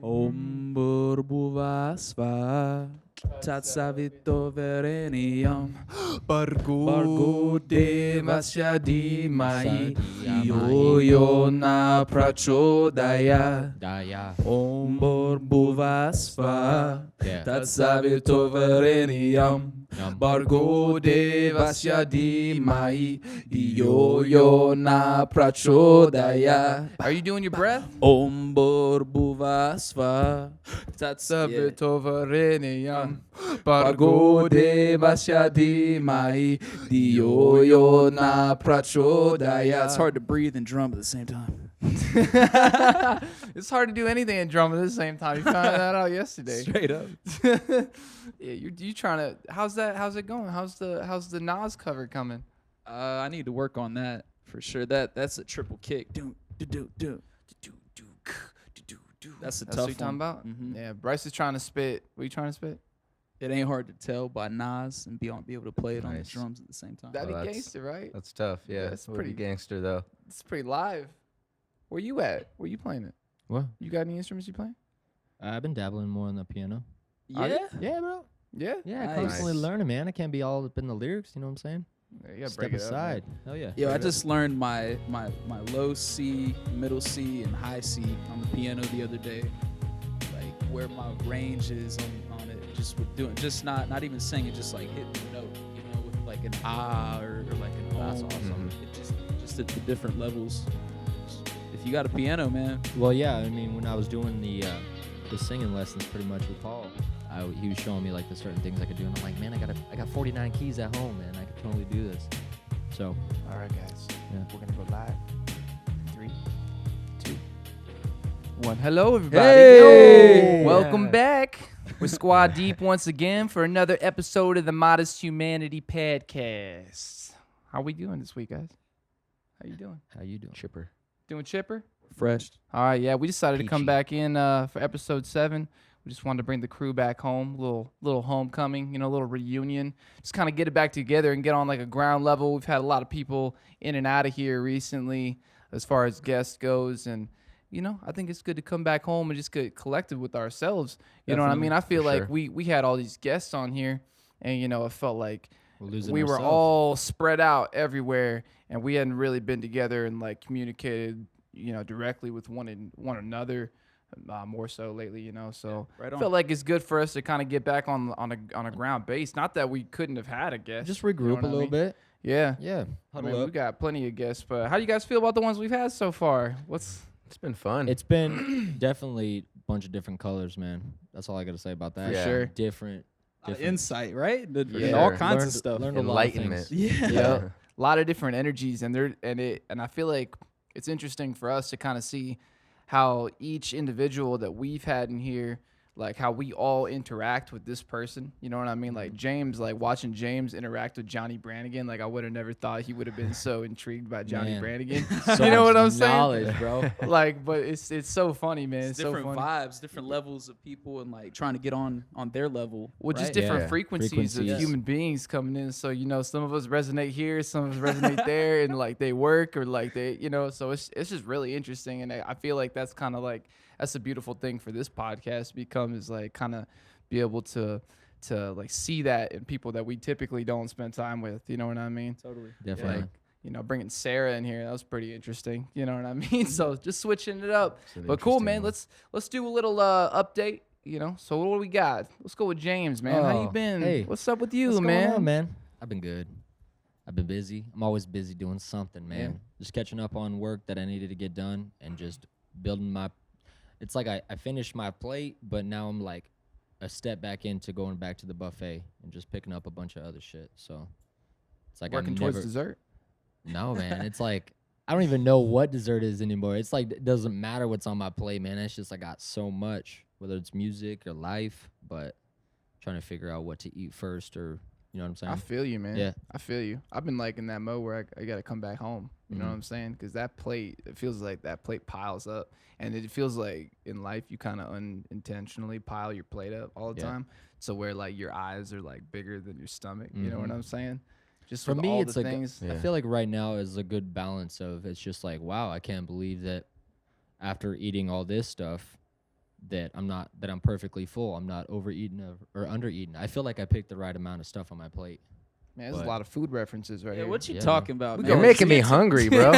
Om Burbuvasva Tatsavito Verenium Bargo Devasya Dhimai Yo Na Prachodaya Daya. Om Burbuvasva Yeah. Tatsavito Verenium Yum. Bargo Devasya Dhimai Yo Na Prachodaya. Are you doing your breath? Om Burbuvasva Tatsavitovarenium. Bargo Devasya Dhimai Yo Na Prachodaya. It's hard to breathe and drum at the same time. It's hard to do anything in drum at the same time. You found that out yesterday. Straight up. Yeah, you trying to. How's it going? How's the Nas cover coming? I need to work on that for sure. That's a triple kick. Do. That's a That's tough what you talking one. about? Mhm. Yeah, Bryce is trying to spit. What are you trying to spit? It ain't hard to tell by Nas and be able to play it on the Nice. drums at the same time. That'd be that's- gangster, right? That's tough. Yeah, That's would pretty- be gangster though. It's pretty live. Where you at? Where you playing it? What? You got any instruments you playing? I've been dabbling more on the piano. Yeah. Yeah, bro. Yeah. Yeah, Nice. constantly learning, man. I can't be all up in the lyrics. You know what I'm saying? Yeah, you gotta Step break it up, man. aside. Hell yeah. Yo, I Right. just learned my low C, middle C, and high C on the piano the other day. Like where my range is on it, just with doing, just not even singing, just like hitting the note, you know, with like an ah or like an That's om. awesome. It just at the different levels. If you got a piano, man, Well, yeah. I mean, when I was doing the singing lessons, pretty much with Paul, he was showing me like the certain things I could do, and I'm like, man, I got 49 keys at home, man. I could totally do this. So All right, guys. Yeah. We're gonna go live. 3, 2, 1. Hello, everybody. Hey! Welcome Yeah. back. We're Squad Deep once again for another episode of the Modest Humanity Podcast. How we doing this week, guys? How you doing? how you doing? Chipper. Doing chipper? fresh. All right, yeah. We decided to come Peachy. back in for episode 7. We just wanted to bring the crew back home, little homecoming, a little reunion. Just kind of get it back together and get on like a ground level. We've had a lot of people in and out of here recently as far as guests goes, and I think it's good to come back home and just get collected with ourselves. You know what I Definitely, mean? I feel for like sure. we had all these guests on here, and it felt like We're losing we were ourselves. all spread out everywhere, and we hadn't really been together and like communicated, directly with one another, more so lately, So Right I on. feel like it's good for us to kind of get back on a ground base. Not that we couldn't have had a guest. Just you know regroup what a I little mean? bit. Yeah. Yeah. I Huddle mean, we up. got plenty of guests, but how do you guys feel about the ones we've had so far? It's been fun. It's been definitely a bunch of different colors, man. That's all I got to say about that. For Yeah. sure. Different. Insight, right? Yeah. All Sure. kinds of stuff. Learned a lot of Enlightenment. things. Yeah. Yeah. A lot of different energies, and I feel like it's interesting for us to kind of see how each individual that we've had in here, like how we all interact with this person. You know what I mean? Like James, like watching James interact with Johnny Brannigan, like I would have never thought he would have been so intrigued by Johnny Man. Brannigan. So You know much what I'm saying? knowledge, bro. Like, but it's so funny, man. It's It's so different funny. vibes, different levels of people, and like trying to get on their level. Well, just right? different Yeah. frequencies of Frequencies. human beings coming in. So, some of us resonate here, some of us resonate there, and like they work or like they, so it's just really interesting. And I feel like that's kind of like, that's a beautiful thing for this podcast becomes like kind of be able to like see that in people that we typically don't spend time with. You know what I mean? Totally. Definitely. Like, bringing Sarah in here, that was pretty interesting. You know what I mean? So just switching it up. It's an But cool, interesting man. one. Let's do a little update. So what do we got? Let's go with James, man. How you Oh, been? hey. What's up with you, What's man? going on, man? I've been good. I've been busy. I'm always busy doing something, man. Yeah. Just catching up on work that I needed to get done and just building my. It's like I finished my plate, but now I'm like a step back into going back to the buffet and just picking up a bunch of other shit. So it's like Working I'm towards never. dessert. No, man. It's like I don't even know what dessert is anymore. It's like it doesn't matter what's on my plate, man. It's just I got so much, whether it's music or life, but trying to figure out what to eat first or you know what I'm saying? I feel you, man. Yeah. I feel you. I've been like in that mode where I got to come back home. You know Mhm. what I'm saying? Because that plate, it feels like that plate piles up. And it feels like in life, you kind of unintentionally pile your plate up all the Yeah. time. So where like your eyes are like bigger than your stomach. You know what Mhm. I'm saying? Just For with me, all it's the like things. Yeah. I feel like right now is a good balance of it's just like wow, I can't believe that after eating all this stuff, that I'm perfectly full. I'm not overeating or undereating. I feel like I picked the right amount of stuff on my plate. Man, there's a But- lot of food references right Yeah, here. what you Yeah, talking about, We man? go- You're making me Get to- hungry, bro.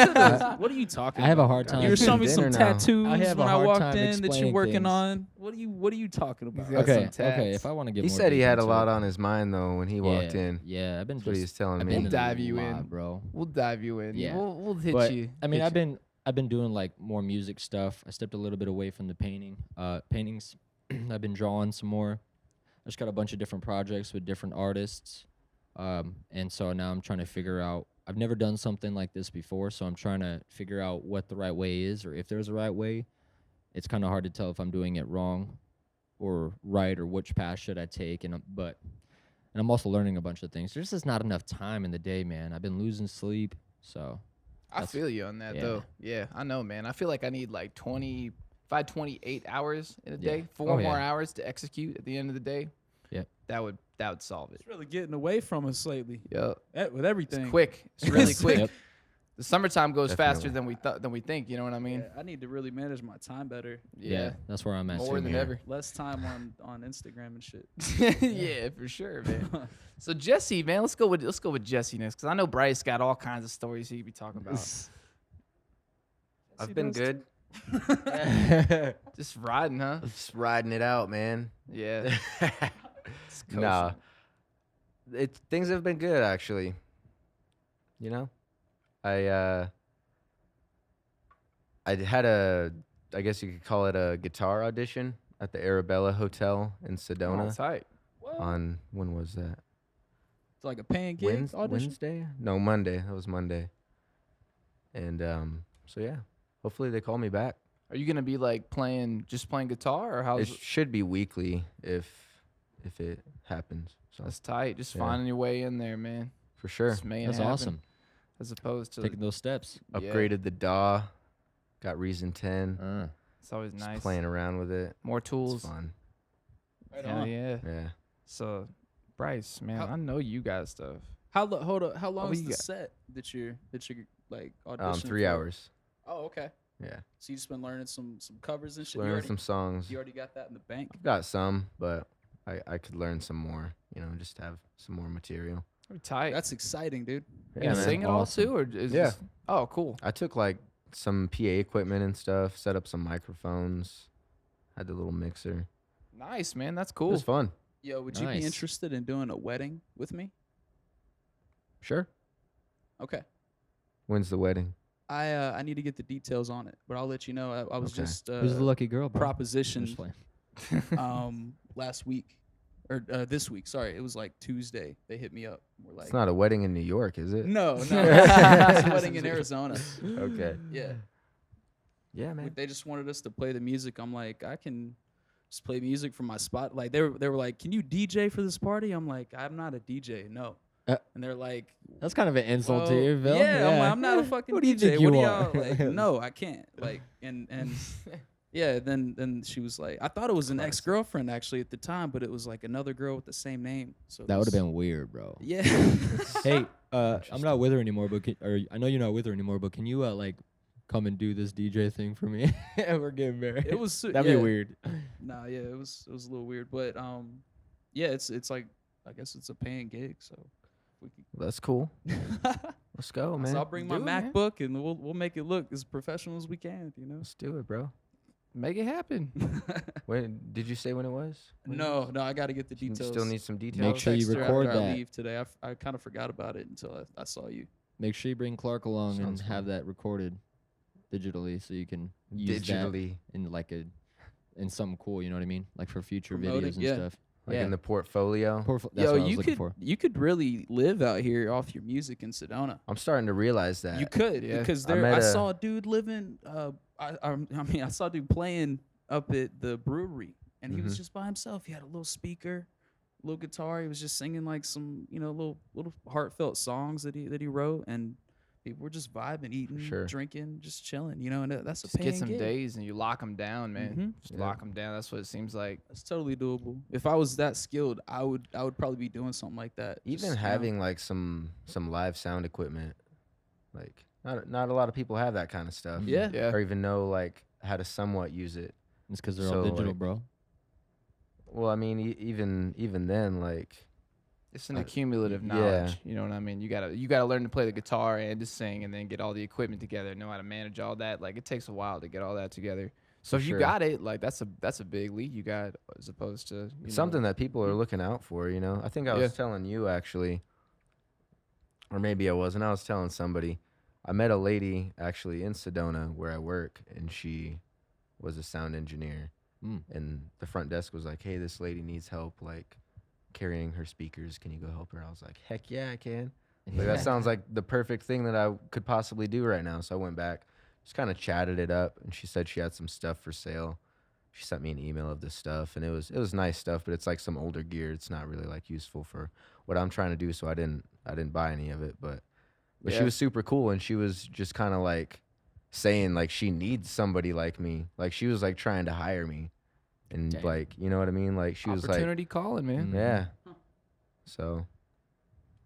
What are you talking I have a about? hard time You were showing me some Dinner now. tattoos I have a when I hard walked time in that you're explaining working things. on. What are you talking about? He's got Okay, some okay. tats. If I want to get He more said he deep had a into lot it, on his mind though when he walked in. Yeah, I've been That's what he's just telling I've me. been We'll in dive a you lot, in. bro. We'll dive you in. Yeah. We'll hit But you. I mean, hit you. I've been doing like more music stuff. I stepped a little bit away from the paintings. I've been drawing some more. I just got a bunch of different projects with different artists, and so now I'm trying to figure out. I've never done something like this before, so I'm trying to figure out what the right way is, or if there's a right way. It's kind of hard to tell if I'm doing it wrong, or right, or which path should I take. And I'm also learning a bunch of things. There's just not enough time in the day, man. I've been losing sleep, so. I That's- feel you on that yeah. though. Yeah, I know, man. I feel like I need like 28 hours in a Yeah. day, 4 Oh, more yeah. hours to execute at the end of the day. Yep. That would solve it. It's really getting away from us lately Yep. with everything. It's quick. It's really quick. Yep. The summertime goes faster Definitely. than we think. You know what I mean? Yeah, I need to really manage my time better. Yeah, that's where I'm at. More too, than man. ever. Less time on Instagram and shit. Yeah, for sure, man. So Jesse, man, let's go with Jesse next because I know Bryce got all kinds of stories he could be talking about. I've been good. Just riding, huh? Just riding it out, man. Yeah. Just Nah. coasting. Things have been good actually. You know? I had I guess you could call it a guitar audition at the Arabella Hotel in Oh, Sedona tight. on when was that? It's like a paying gig audition. Wednesday? No, Monday. That was Monday. And so yeah, hopefully they call me back. Are you gonna be like playing guitar or how's It should be weekly if it happens. So That's tight. Just Yeah. finding your way in there, man. for sure. Just making That's it happen, awesome. As opposed to Taking those steps. yeah, Upgraded the DAW, got Reason 10. it's always Just nice. playing around with it. More It's tools. fun. Right Hell on. yeah. Yeah. So, Bryce, man, How- I know you got stuff. Hold up. How long what is you the got? set that you're like auditioning 3 for? hours. Oh, okay. Yeah. So you just been learning some covers and shit. Learning some songs. You already got that in the bank. I've got some, but I could learn some more. You know, just have some more material. Tight. That's exciting, dude. you Yeah, gonna man. sing it all Awesome. too, or is Yeah. this- oh, cool. I took like some PA equipment and stuff, set up some microphones, had the little mixer. Nice, man. That's It cool. was fun. Yo, would you be Nice. interested in doing a wedding with me? Sure. Okay. When's the wedding? I need to get the details on it, but I'll let you know. I was Okay. just Who's the lucky girl, bro? I'm propositioned just playing. last week or this week. Sorry, it was like Tuesday. They hit me up. We're like, It's not a wedding in New York, is it? no, it's a wedding in Arizona. Okay. Yeah, Yeah, man. they just wanted us to play the music. I'm like, I can just play music from my spot. Like they were like, can you DJ for this party? I'm like, I'm not a DJ, no. And they're like, That's kind of an insult to well, you, Bill. yeah, I'm, like, I'm not a fucking What do you DJ. think you what are? do y'all like? No, I can't. Like, and yeah. Then she was like, I thought it was an ex girlfriend actually at the time, but it was like another girl with the same name. So it That would have was- been weird, bro. Yeah. Hey, I'm not with her anymore, but I know you're not with her anymore, but can you like come and do this DJ thing for me? We're getting married. It was That'd yeah. be weird. Nah, yeah, it was a little weird, but yeah, it's like I guess it's a paying gig, so if we That's cool. could. Let's go, man. So I'll bring my Do it, man. MacBook and we'll make it look as professional as we can, you know. Let's do it, bro. Make it happen. When did you say when it was? When it no, was? I got to get the You details. Still need some details. Make sure you Text her record after I that. leave today. I kind of forgot about it until I saw you. Make sure you bring Clark along Sounds and have fun. that recorded digitally, so you can use that digitally, in like in something cool. You know what I mean? Like for future Promoting, videos and yeah. stuff. like Yeah. in the portfolio. That's Yo, what I was you looking could for. you could really live out here off your music in Sedona. I'm starting to realize that. You could Yeah. because I there met I a- saw a dude living. I mean I saw a dude playing up at the brewery, and he was Mhm. just by himself. He had a little speaker, little guitar. He was just singing like some little heartfelt songs that he wrote, and people were just vibing, eating, Sure. drinking, just chilling. You know, and that's a Just paying get some gig. days and you lock them down, man. Mhm. Just Yeah. lock them down. That's what it seems like. That's totally doable. If I was that skilled, I would probably be doing something like that. Even Just, you know, having like some live sound equipment, like not a lot of people have that kind of stuff. yeah. Yeah. Or even know like how to somewhat use it. It's because they're all So, digital, like, bro. Well, I mean, even then, like, It's an Uh, accumulative yeah. knowledge. You know what I mean? You gotta learn to play the guitar and to sing, and then get all the equipment together, know how to manage all that. Like it takes a while to get all that together. So For if you sure. got it, like that's a big lead you got, as opposed to something that people are looking out for, you know. I think I was Yeah. telling you actually, or maybe I wasn't. I was telling somebody. I met a lady actually in Sedona where I work, and she was a sound engineer. Mm. And the front desk was like, "Hey, this lady needs help, like carrying her speakers. Can you go help her?" I was like, "Heck yeah, I can." Like that sounds like the perfect thing that I could possibly do right now. So I went back, just kind of chatted it up, and she said she had some stuff for sale. She sent me an email of this stuff, and it was nice stuff, but it's like some older gear. It's not really like useful for what I'm trying to do, so I didn't buy any of it. But she Yeah. was super cool, and she was just kind of like saying like she needs somebody like me. Like she was like trying to hire me, and Dang. like you know what I mean. Like she was like, opportunity calling, man. Mm. yeah. So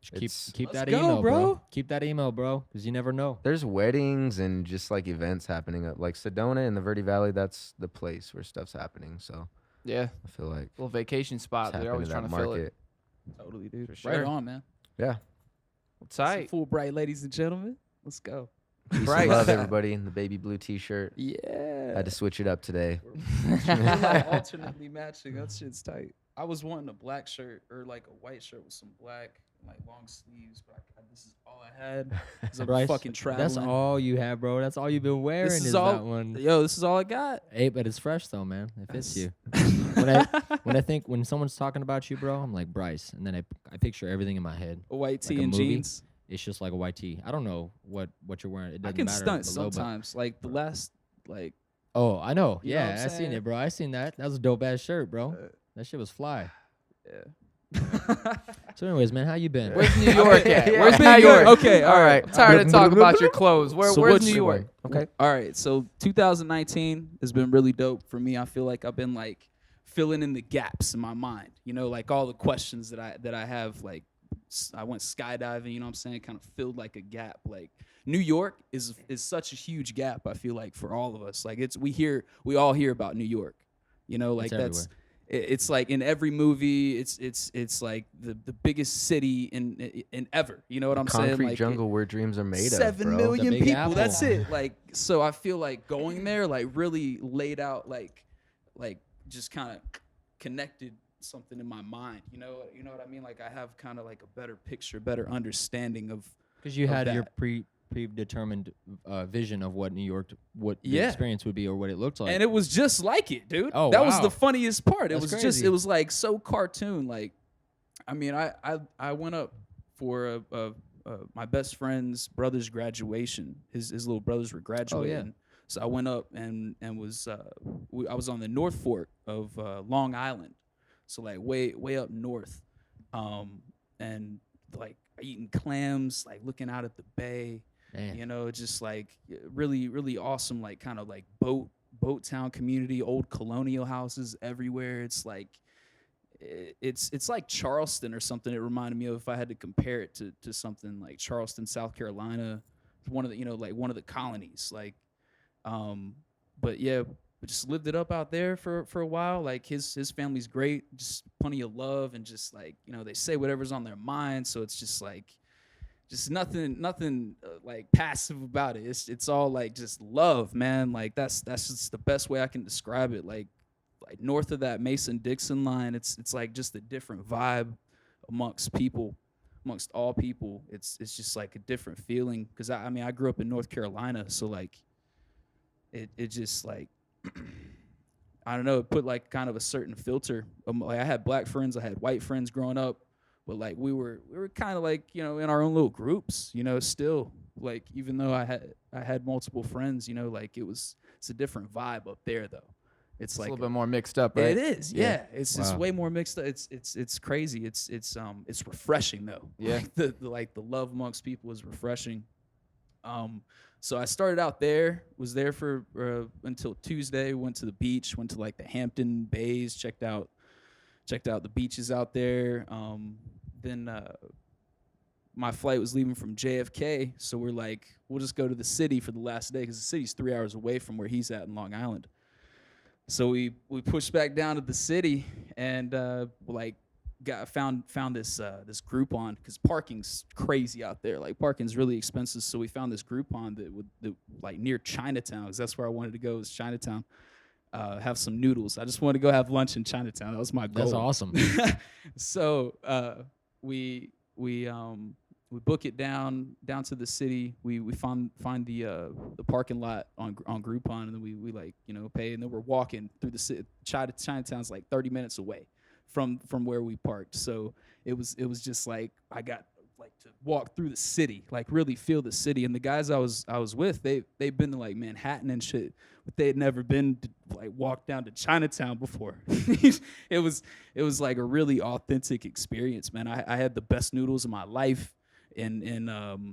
Just keep It's- keep Let's that go, email, bro. bro. Keep that email, bro, because you never know. there's weddings and just like events happening up like Sedona and the Verde Valley. That's the place where stuff's happening. So Yeah, I feel like little vacation spot. tap They're always into trying that to fill it. market. Totally, dude. For Right sure. on, man. Yeah. Tight. Fulbright, ladies and gentlemen. Let's go. Peace and Right. love, everybody. In the baby blue T-shirt. Yeah. Had to switch it up today. We're like alternately matching. That shit's tight. I was wanting a black shirt or like a white shirt with some black, like long sleeves, but this is all I had. 'Cause I'm Bryce, fucking traveling. That's all you have, bro. That's all you've been wearing. This is is all. that one. Yo, this is all I got. Hey, but it's fresh though, man. It fits That's- you. when someone's talking about you, bro, I'm like Bryce, and then I picture everything in my head. A white tee Like a and movie? jeans. It's just like a white tee. I don't know what you're wearing. It I doesn't can matter stunt below, but- sometimes. Like the last, like Oh, I know. You know what Yeah, I'm I seen saying? it, bro. I seen that. That was a dope ass shirt, bro. Uh, That shit was fly. yeah. So, anyways, man, how you been? Where's New York at? Yeah. Where's Been New good. York? Okay, all right. I'm tired of talking about your clothes. So Where's what's New your- York? Okay. All right, so 2019 has been really dope for me. I feel like I've been like filling in the gaps in my mind. You know, like all the questions that I have. Like I went skydiving. You know what I'm saying? Kind of filled like a gap. Like New York is such a huge gap. I feel like for all of us. Like we all hear about New York. You know, like It's it's like in every movie. It's like the biggest city in ever. You know what I'm saying? Concrete Like jungle where dreams are made of, 7 bro. million The Big people. Apple. That's it. Like, so I feel like going there, like, really laid out, like just kind of connected something in my mind. You know what I mean? Like, I have kind of like a better picture, better understanding of. Because you of had your that. predetermined vision of what New York, what the Yeah. experience would be, or what it looked like. And it was just like it, dude. Oh, that was wow. the funniest part. It That's was crazy. it was like so cartoon. Like, I mean, I went up for my best friend's brother's graduation. His little brothers were graduating. So I went up and was I was on the North Fork of Long Island, so like way up north, and like eating clams, like looking out at the bay. Man. You know, just like really awesome, like kind of like boat town community, old colonial houses everywhere. It's like it's like Charleston or something. It reminded me of, if I had to compare it to something like Charleston, South Carolina, one of the like one of the colonies. Like, but yeah, we just lived it up out there for a while. Like his family's great, just plenty of love, and just like, they say whatever's on their mind. So it's just like. Just nothing like passive about it. It's all like just love, man. Like that's just the best way I can describe it. Like north of that Mason-Dixon line, it's like just a different vibe amongst all people. It's just like a different feeling. Because I mean I grew up in North Carolina, so like it just like I don't know. It put like kind of a certain filter. Like I had black friends, I had white friends growing up. But like we were kind of like, in our own little groups, still like, even though I had multiple friends, like it's a different vibe up there though. It's like a little bit more mixed up, right? It is, yeah. It's Wow. way more mixed up. It's crazy. It's refreshing though. Yeah. Like the love amongst people is refreshing. So I started out there, was there for until Tuesday. Went to the beach, went to like the Hampton Bays, checked out the beaches out there. Then my flight was leaving from JFK, so we're like, we'll just go to the city for the last day because the city's 3 hours away from where he's at in Long Island. So we pushed back down to the city and found this Groupon because parking's crazy out there. Like parking's really expensive. So we found this Groupon that like near Chinatown because that's where I wanted to go is Chinatown. Have some noodles. I just wanted to go have lunch in Chinatown. That was my goal. That's awesome. So we book it down to the city. We find the parking lot on Groupon, and then we like pay, and then we're walking through the city. Chinatown's like 30 minutes away from where we parked. So it was just like I got like to walk through the city, like really feel the city. And the guys I was with, they've been to like Manhattan and shit, but they had never been to like walk down to Chinatown before. It was like a really authentic experience, man. I had the best noodles of my life. In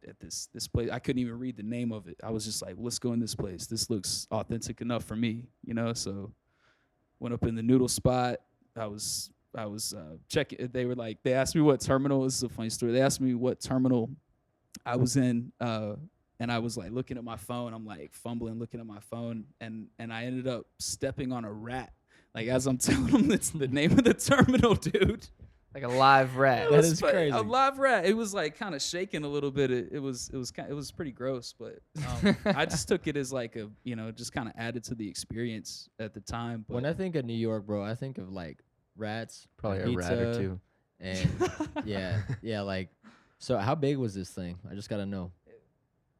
at this place, I couldn't even read the name of it. I was just like, let's go in this place. This looks authentic enough for me, So went up in the noodle spot. I was checking. They asked me what terminal. This is a funny story. They asked me what terminal I was in, and I was like looking at my phone. I'm like fumbling, looking at my phone, and I ended up stepping on a rat. Like as I'm telling them, it's the name of the terminal, dude. Like a live rat. That is crazy. A live rat. It was like kind of shaking a little bit. It was pretty gross, but I just took it as like a just kind of added to the experience at the time. But When I think of New York, bro, I think of like rats, Probably a pizza, rat or two. and yeah, like. So how big was this thing? I just gotta know.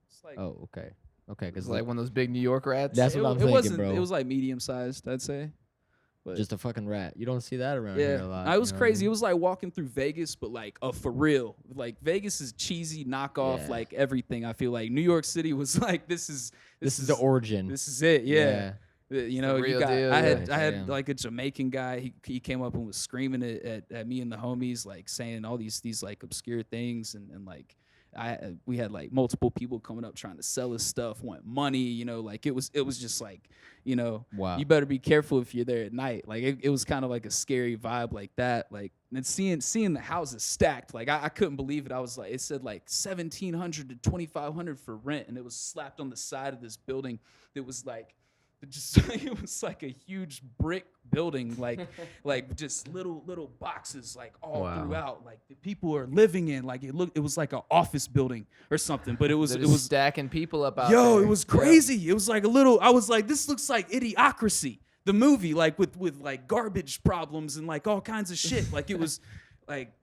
it's like, Oh, okay, because It's like one of those big New York rats. That's what I'm thinking, wasn't. bro. It was like medium sized, I'd say. But just a fucking rat. You don't see that around here yeah, a lot. it was you know what I crazy. It mean? was like walking through Vegas, but like for real. Like Vegas is cheesy knockoff, Yeah. like everything. I feel like New York City was like this is the origin. This is it. Yeah. You know, real you got. deal, I yeah. had Damn. like a Jamaican guy. He came up and was screaming at me and the homies, like saying all these like obscure things, and like we had like multiple people coming up trying to sell us stuff, want money. Like it was just like, Wow. you better be careful if you're there at night. Like it was kind of like a scary vibe like that. Like and seeing the houses stacked, like I couldn't believe it. I was like, it said like 1,700 to 2,500 for rent, and it was slapped on the side of this building that was like. It was like a huge brick building, like just little boxes, like all Wow. throughout. Like the people are living in. Like it was like an office building or something. But it was They're just stacking people up out yo, there. it was crazy. It was like a little. I was like, this looks like Idiocracy, the movie, like with like garbage problems and like all kinds of shit. Like it was like.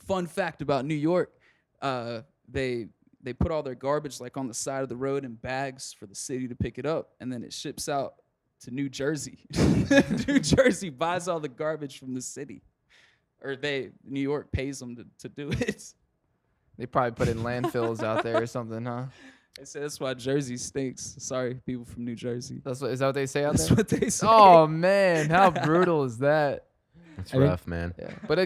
Fun fact about New York, they put all their garbage like on the side of the road in bags for the city to pick it up, and then it ships out to New Jersey. New Jersey buys all the garbage from the city, or New York pays them to do it. They probably put in landfills out there or something, huh? They say that's why Jersey stinks. Sorry, people from New Jersey. Is that what they say out That's there? what they say. Oh man, how brutal is that? It's I think- rough, man. Yeah, but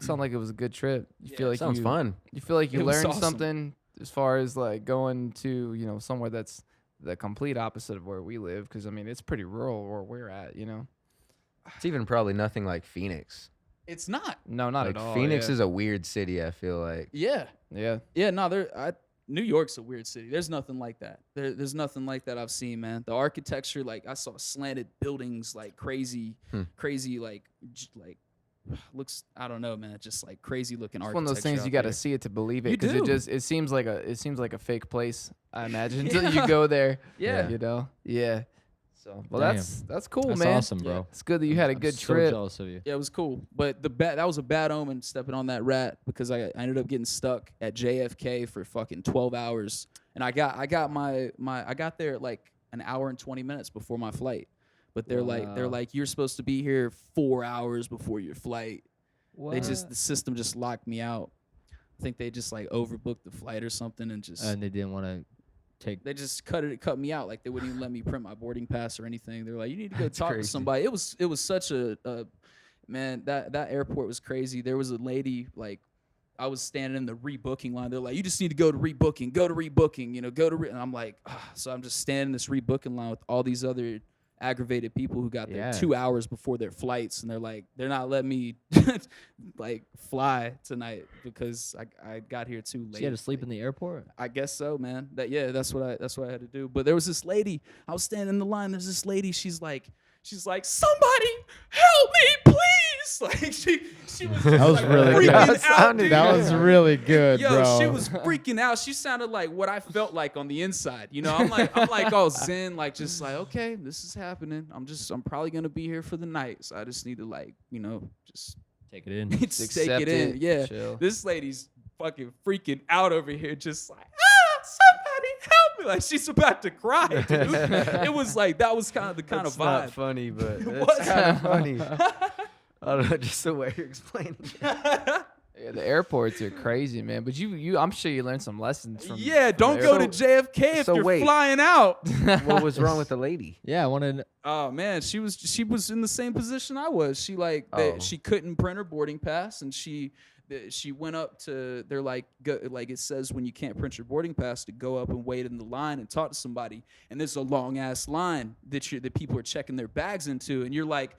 sound like it was a good trip. You feel like Sounds fun. You feel like you It was learned awesome. something as far as like going to somewhere that's the complete opposite of where we live, because I mean it's pretty rural where we're at. It's even probably nothing like Phoenix. It's not. No, not Like at all. Phoenix yeah. is a weird city, I feel like. Yeah. Yeah. No, New York's a weird city. There's nothing like that. There's nothing like that I've seen, man. The architecture, like I saw slanted buildings, like crazy, like looks. I don't know, man. Just like crazy looking It's architecture. one of those things out you got to there. see it to believe it, You because do. it seems like a fake place. I imagine until you go there. Yeah. Yeah. So well, Damn. that's cool, That's man. awesome, bro. It's good that you had a I'm good so trip. jealous of you. Yeah, it was cool, but that was a bad omen stepping on that rat, because I ended up getting stuck at JFK for fucking 12 hours, and I got I got there at like an hour and 20 minutes before my flight, but they're Wow. like you're supposed to be here 4 hours before your flight. The system just locked me out. I think they just like overbooked the flight or something, and just And they didn't want to take. they just cut me out. Like they wouldn't even let me print my boarding pass or anything. They're like, you need to go That's talk to crazy. somebody. It was such a man, that airport was crazy. There was a lady, like I was standing in the rebooking line. They're like, you just need to go to rebooking, and I'm like, so I'm just standing in this rebooking line with all these other aggravated people who got there Yeah. 2 hours before their flights, and they're not letting me like fly tonight because I got here too late. So you had to sleep in the airport? I guess so, man. That's what I had to do. But there was this lady. I was standing in the line. There's this lady. She's like, somebody help me, please. Like she was. That was like, really freaking good. out, That sounded dude. That was really good, Yo, bro. she was freaking out. She sounded like what I felt like on the inside. You know, I'm like all zen, like just like, okay, this is happening. I'm probably gonna be here for the night, so I just need to like, just Take it in. Just take accept it in. Yeah, chill. this lady's fucking freaking out over here, just like, somebody help me! Like she's about to cry, dude. It was like that was kind of the kind That's of vibe. not funny, but It it's was. kind of funny. I don't know, just the way you're explaining it. Yeah, the airports are crazy, man. But I'm sure you learned some lessons from. Yeah, from don't the go to airport. JFK if so you're wait. flying out. What was wrong with the lady? Yeah, I wanted. Oh man, she was in the same position I was. She Oh. she couldn't print her boarding pass, and she went up to. They're like like it says when you can't print your boarding pass to go up and wait in the line and talk to somebody. And there's a long ass line that people are checking their bags into, and you're like,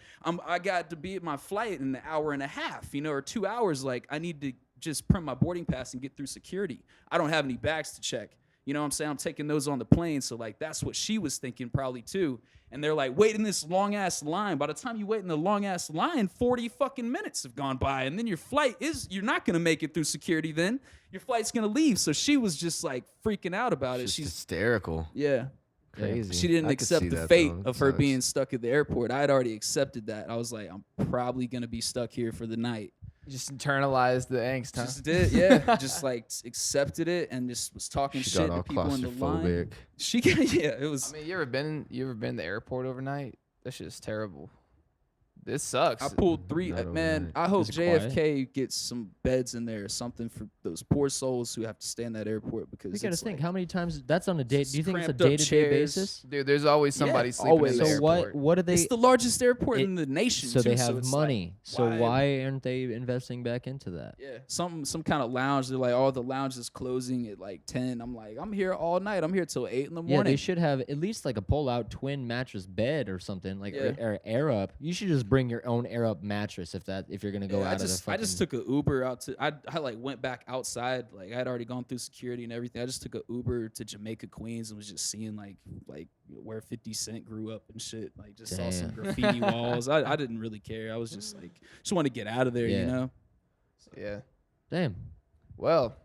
I got to be at my flight in an hour and a half, or 2 hours. Like I need to just print my boarding pass and get through security. I don't have any bags to check. You know what I'm saying? I'm taking those on the plane. So, like, that's what she was thinking probably, too. And they're like, wait in this long-ass line. By the time you wait in the long-ass line, 40 fucking minutes have gone by. And then your flight you're not going to make it through security then. Your flight's going to leave. So she was just, like, freaking out about it. Just She's, hysterical. yeah. Crazy. She didn't I could accept see the that, fate though. of her Sucks. being stuck at the airport. I had already accepted that. I was like, I'm probably going to be stuck here for the night. Just internalized the angst, huh? Just did, yeah. Just like accepted it and just was talking She shit got to all people in the line. claustrophobic. She got, yeah, it was. I mean, you ever been in the airport overnight? That shit's terrible. This sucks. I pulled three. Not Man, overnight. I hope Is it JFK gets some beds in there or something for those poor souls who have to stay in that airport because You gotta it's think like, how many times that's on a date. Do you think it's a cramped up day-to-day chairs. basis? Dude, there's always somebody Yeah, sleeping always. in the So airport. what do they? it's the largest airport it- in the nation. so too, they have it's money. Like, so why aren't they investing back into that? Yeah, some kind of lounge. They're like, oh, the lounge is closing at like 10. I'm like, I'm here all night. I'm here till 8 in the Yeah, morning. they should have at least like a pull-out twin mattress bed or something, like Yeah. or air up. You should just bring your own air up mattress if you're gonna go Yeah, out of the I just fucking- took an Uber out to. I like went back outside. Like I had already gone through security and everything. I just took an Uber to Jamaica, Queens, and was just seeing like where 50 Cent grew up and shit. Like just saw some Damn. graffiti walls. I didn't really care. I was just like just want to get out of there, you Yeah. know. Yeah. Damn. Well,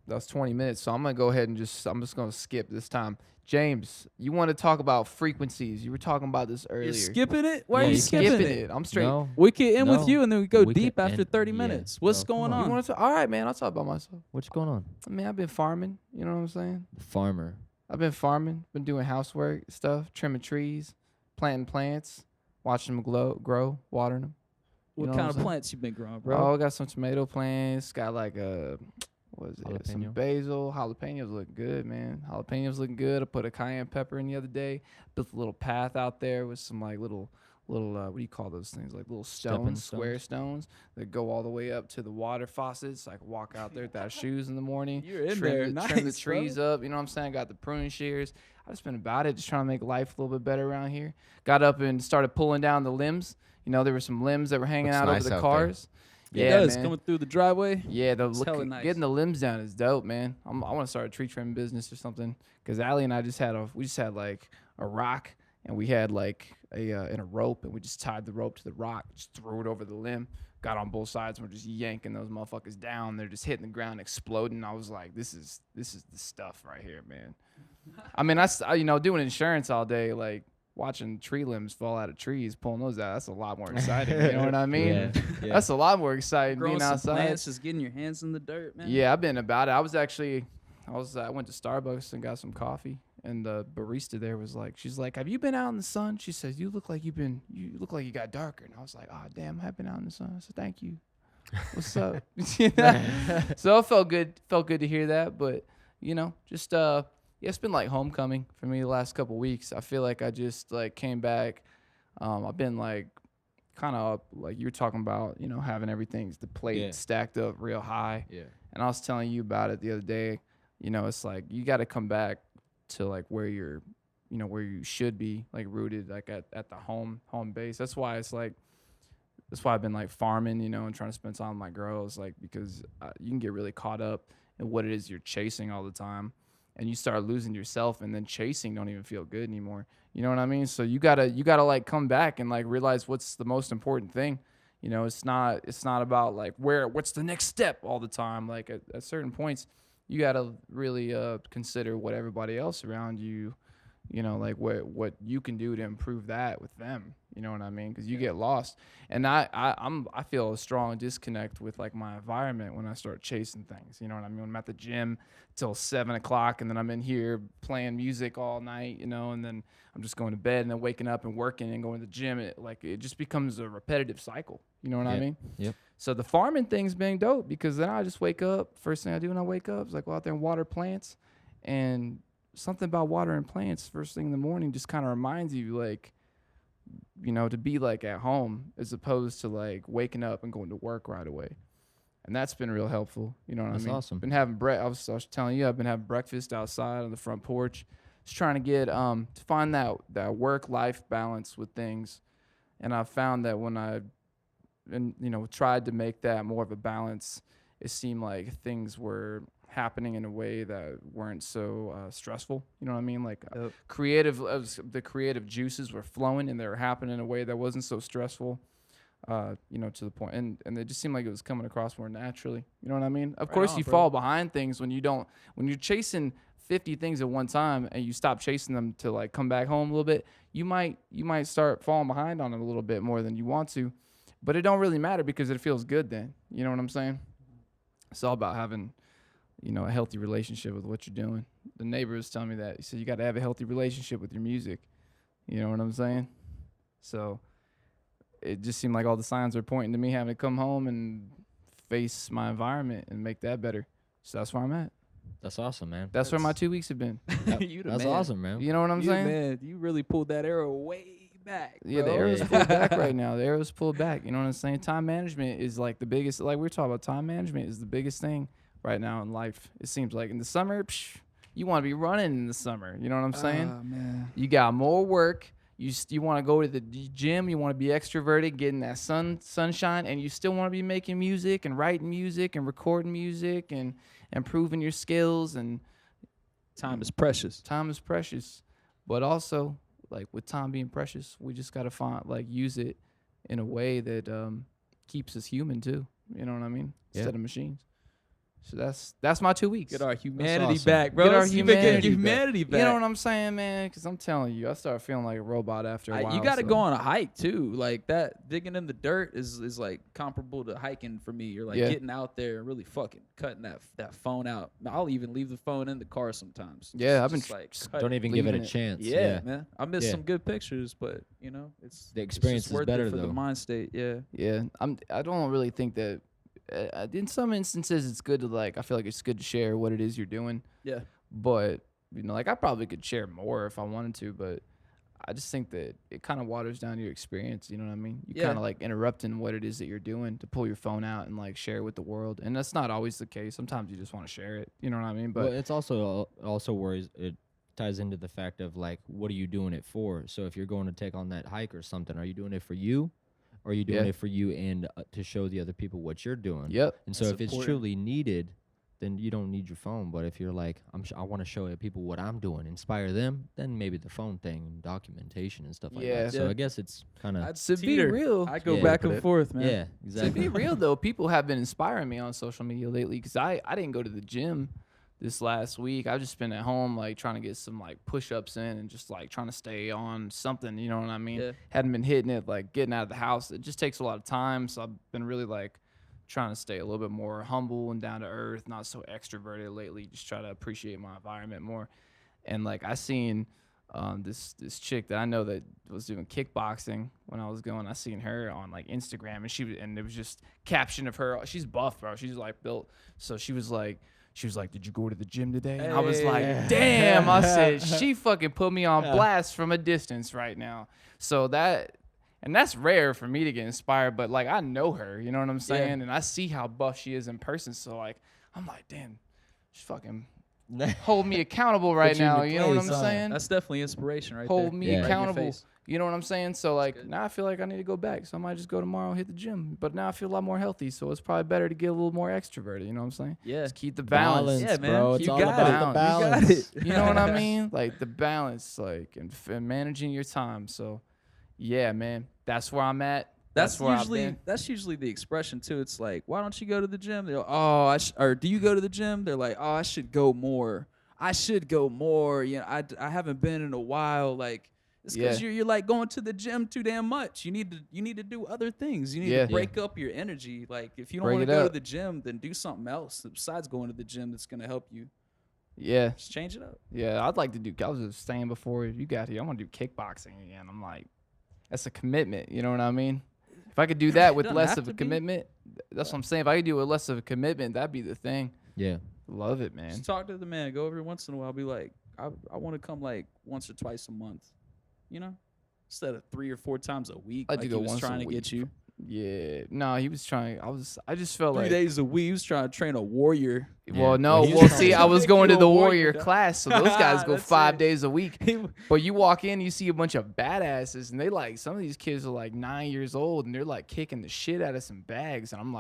that was 20 minutes, so I'm gonna go ahead and I'm just gonna skip this time. James, you want to talk about frequencies? You were talking about this earlier. You're skipping it? Why Yeah, are you you skipping skipping it? it. I'm straight. No. We can end with No. you and then we go We deep can after end- 30 yeah, minutes. What's bro, going come on. You on? want to? All right, man. I'll talk about myself. What's going on? I mean, I've been farming. You know what I'm saying? Farmer. I've been farming, been doing housework stuff, trimming trees, planting plants, watching them grow, watering them. What know kind what of I'm saying? plants you been growing, bro? Oh, I got some tomato plants. Got like what is it? Some Jalapeno? basil. Jalapenos look good, man. Jalapenos looking good. I put a cayenne pepper in the other day. Built a little path out there with some like little what do you call those things? Like little Stepping stones, square stones that go all the way up to the water faucets. So I can walk out there without shoes in the morning. You're in trim there. the, Nice, trim the bro. trees up. You know what I'm saying? Got the pruning shears. I just been about it, just trying to make life a little bit better around here. Got up and started pulling down the limbs. You know, there were some limbs that were hanging Looks out nice over the out there. cars. It Yeah, does man. coming through the driveway. Yeah, It's hella nice. getting the limbs down is dope, man. I want to start a tree trimming business or something. Cause Allie and I just had like a rock, and we had like a rope, and we just tied the rope to the rock, just threw it over the limb, got on both sides, and we're just yanking those motherfuckers down. They're just hitting the ground, exploding. I was like, this is the stuff right here, man. I mean, doing insurance all day, like watching tree limbs fall out of trees, pulling those out. That's a lot more exciting. You know what I mean? Yeah, yeah. That's a lot more exciting Growing being some outside. plants, just getting your hands in the dirt, man. Yeah, I've been about it. I went to Starbucks and got some coffee, and the barista there was like, she's like, "Have you been out in the sun?" She says, you look like you got darker." And I was like, "Oh damn, I've been out in the sun." I said, "Thank you. What's up?" So it felt good to hear that, but just yeah, it's been like homecoming for me the last couple weeks. I feel like I just like came back. I've been like kind of like you were talking about, having everything's the plate Yeah. stacked up real high. Yeah. And I was telling you about it the other day. It's like you got to come back to like where you're you know, where you should be like rooted like at the home base. That's why it's like that's why I've been like farming, you know, and trying to spend time with my girls, like because you can get really caught up in what it is you're chasing all the time, and you start losing yourself, and then chasing don't even feel good anymore. You know what I mean? So you gotta like come back and like realize what's the most important thing. You know, it's not about like what's the next step all the time. Like at certain points, you gotta really consider what everybody else around you, you know, like what you can do to improve that with them. You know what I mean? Because you get lost, and I feel a strong disconnect with like my environment when I start chasing things. You know what I mean? When I'm at the gym till 7 o'clock, and then I'm in here playing music all night. You know, and then I'm just going to bed, and then waking up and working and going to the gym. It just becomes a repetitive cycle. You know what I mean? Yep. So the farming thing's been dope because then I just wake up. First thing I do when I wake up is like go out there and water plants, and something about watering plants first thing in the morning just kind of reminds you like, you know, to be like at home as opposed to like waking up and going to work right away. And that's been real helpful. You know what That's I mean? awesome. Been having I was telling you, I've been having breakfast outside on the front porch. Just trying to get to find that work life balance with things. And I found that when you know, tried to make that more of a balance, it seemed like things were happening in a way that weren't so stressful. You know what I mean? Like Yep. the creative juices were flowing, and they were happening in a way that wasn't so stressful. You know, to the point, and it just seemed like it was coming across more naturally. You know what I mean? Of Right course, on, you bro. fall behind things when you're chasing 50 things at one time, and you stop chasing them to like come back home a little bit. You might start falling behind on it a little bit more than you want to, but it don't really matter because it feels good then. You know what I'm saying? It's all about having, you know, a healthy relationship with what you're doing. The neighbor was telling me that. He said you got to have a healthy relationship with your music. You know what I'm saying? So it just seemed like all the signs were pointing to me having to come home and face my environment and make that better. So that's where I'm at. That's awesome, man. That's where my 2 weeks have been. You the That's man. awesome, man. You know what I'm You the saying? man. You really pulled that arrow way back. Yeah, the bro. arrow's Yeah. pulled back right now. The arrow's pulled back. You know what I'm saying? Time management is like the biggest. Like we were talking about, time management is the biggest thing right now in life. It seems like in the summer, you want to be running in the summer. You know what I'm saying? Ah, man. You got more work. You want to go to the gym. You want to be extroverted, getting that sunshine, and you still want to be making music and writing music and recording music and improving your skills. And Time is precious. time is precious, but also like with time being precious, we just gotta use it in a way that keeps us human too. You know what I mean? Yeah. Instead of machines. So that's my 2 weeks. Get our humanity awesome. back, bro. Get our You been getting humanity your back. humanity back. You know what I'm saying, man? Because I'm telling you, I start feeling like a robot after a while. You got to so- go on a hike too. Like that, digging in the dirt is like comparable to hiking for me. You're like Yeah. getting out there and really fucking cutting that phone out. I'll even leave the phone in the car sometimes. Yeah, I've been Just, like just cut Don't it. even give it a leaving it. chance. Yeah, man. I missed Yeah. some good pictures, but you know, it's The it's just experience is worth it better, for the though. mind state. Yeah. Yeah, I don't really think that. In some instances, it's good to like. I feel like it's good to share what it is you're doing. Yeah. But you know, like I probably could share more if I wanted to, but I just think that it kind of waters down your experience. You know what I mean? You Yeah. kind of like interrupting what it is that you're doing to pull your phone out and like share it with the world, and that's not always the case. Sometimes you just want to share it. You know what I mean? But But it's also worries it ties into the fact of like, what are you doing it for? So if you're going to take on that hike or something, are you doing it for you, or are you doing Yeah. it for you and to show the other people what you're doing? yep, And so That's if it's important. truly needed, then you don't need your phone. But if you're like, I want to show people what I'm doing, inspire them, then maybe the phone thing and documentation and stuff like Yeah. that. So Yeah. I guess it's kind of I'd To be teeter. real- I go Yeah. back Put and it- forth, man. yeah, To exactly. be real though, people have been inspiring me on social media lately because I didn't go to the gym this last week. I've just been at home like trying to get some like push-ups in and just like trying to stay on something, you know what I mean? Yeah. Hadn't been hitting it, like getting out of the house. It just takes a lot of time, so I've been really like trying to stay a little bit more humble and down to earth, not so extroverted lately, just try to appreciate my environment more. And like I seen this chick that I know that was doing kickboxing when I was going. I seen her on like Instagram, and it was just caption of her. She's buff, bro. She's like built. So she was like, did you go to the gym today? And I was like, Hey. damn. I said, she fucking put me on blast from a distance right now. So that's rare for me to get inspired, but like I know her, you know what I'm saying? And I see how buff she is in person. So like, I'm like, damn, she's fucking hold me accountable right Put you in now. your You know what I'm place, huh? saying? That's definitely inspiration right Hold there. me Yeah. Right in your accountable. face. You know what I'm saying? So like good. now I feel like I need to go back. So I might just go tomorrow and hit the gym. But now I feel a lot more healthy. So it's probably better to get a little more extroverted. You know what I'm saying? Yeah. Just keep the balance. Yeah, man. bro. It's You all got about it. the You got balance. it. You know what I mean? Like the balance, like and managing your time. So yeah, man, that's where I'm at. That's where I've usually been. the expression too. It's like, why don't you go to the gym? They're like, oh, or do you go to the gym? They're like, oh, I should go more. I should go more. You know, I haven't been in a while. Like, it's because Yeah. you're like going to the gym too damn much. You need to do other things. You need Yeah. to break up your energy. Like, if you don't Break want it to go to up. the gym, then do something else besides going to the gym that's gonna help you. Yeah, Just change it up. yeah. I'd like to do. I was just saying before you got here, I want to do kickboxing again. I'm like, that's a commitment. You know what I mean? If I could do that with Doesn't less have of a to be. commitment, that's what I'm saying. If I could do it with less of a commitment, that'd be the thing. Yeah. Love it, man. Just talk to the man. Go every once in a while. Be like, I want to come like once or twice a month. You know, instead of 3 or 4 times a week. I'd Like go he was once a trying to week. get you. Yeah. No, he was trying. I just felt 3 like. days a week. He was trying to train a warrior. Well, Yeah. no. Well, he Well, was see, trying I to was make going you to a the warrior, warrior dog. class, so those guys go That's 5 it. days a week. He- But you walk in, you see a bunch of badasses, and they like some of these kids are like 9 years old, and they're like kicking the shit out of some bags, and I'm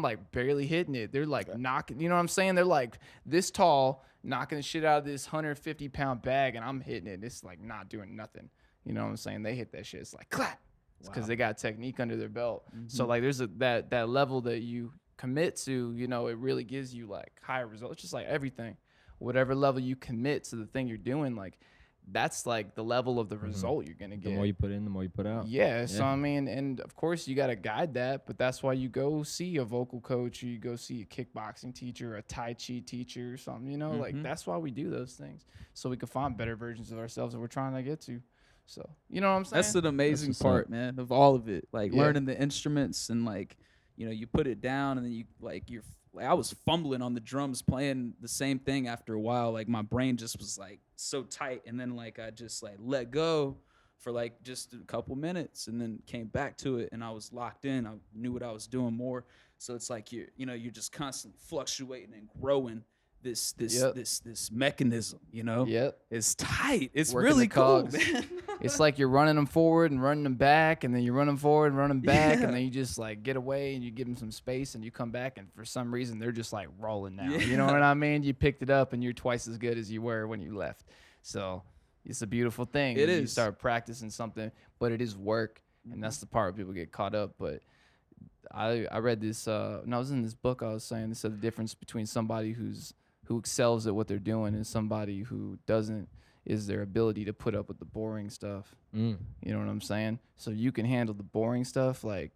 like barely hitting it. They're like knocking, you know what I'm saying? They're like this tall, knocking the shit out of this 150-pound bag, and I'm hitting it. It's like not doing nothing. You know what I'm saying? They hit that shit. It's like clap. It's because they got technique under their belt. So like there's that level that you commit to, you know, it really gives you like higher results. Just like everything, whatever level you commit to the thing you're doing, like that's like the level of the result you're gonna The get. more you put in, the more you put out. Yeah, so Yeah. I mean, and of course you got to guide that, but that's why you go see a vocal coach, or you go see a kickboxing teacher, a Tai Chi teacher, or something. You know, like that's why we do those things, so we can find better versions of ourselves that we're trying to get to. So you know what I'm saying? That's an amazing what's part, up. man, of all of it. Like Yeah. learning the instruments and like, you know, you put it down and then I was fumbling on the drums playing the same thing after a while. Like my brain just was like so tight, and then like I just like let go for like just a couple minutes and then came back to it and I was locked in. I knew what I was doing more. So it's like you're just constantly fluctuating and growing this Yep. this mechanism, you know? Yep. It's tight. It's Working really the cool, cogs. man. It's like you're running them forward and running them back, and then you're running forward and running back, Yeah. and then you just like get away and you give them some space, and you come back, and for some reason they're just like rolling now. You know what I mean? You picked it up, and you're twice as good as you were when you left. So it's a beautiful thing. It when You is. start practicing something, but it is work, and that's the part where people get caught up. But I read this. When I was in this book, I was saying this: the difference between somebody who excels at what they're doing and somebody who doesn't is their ability to put up with the boring stuff. Mm. You know what I'm saying? So you can handle the boring stuff, like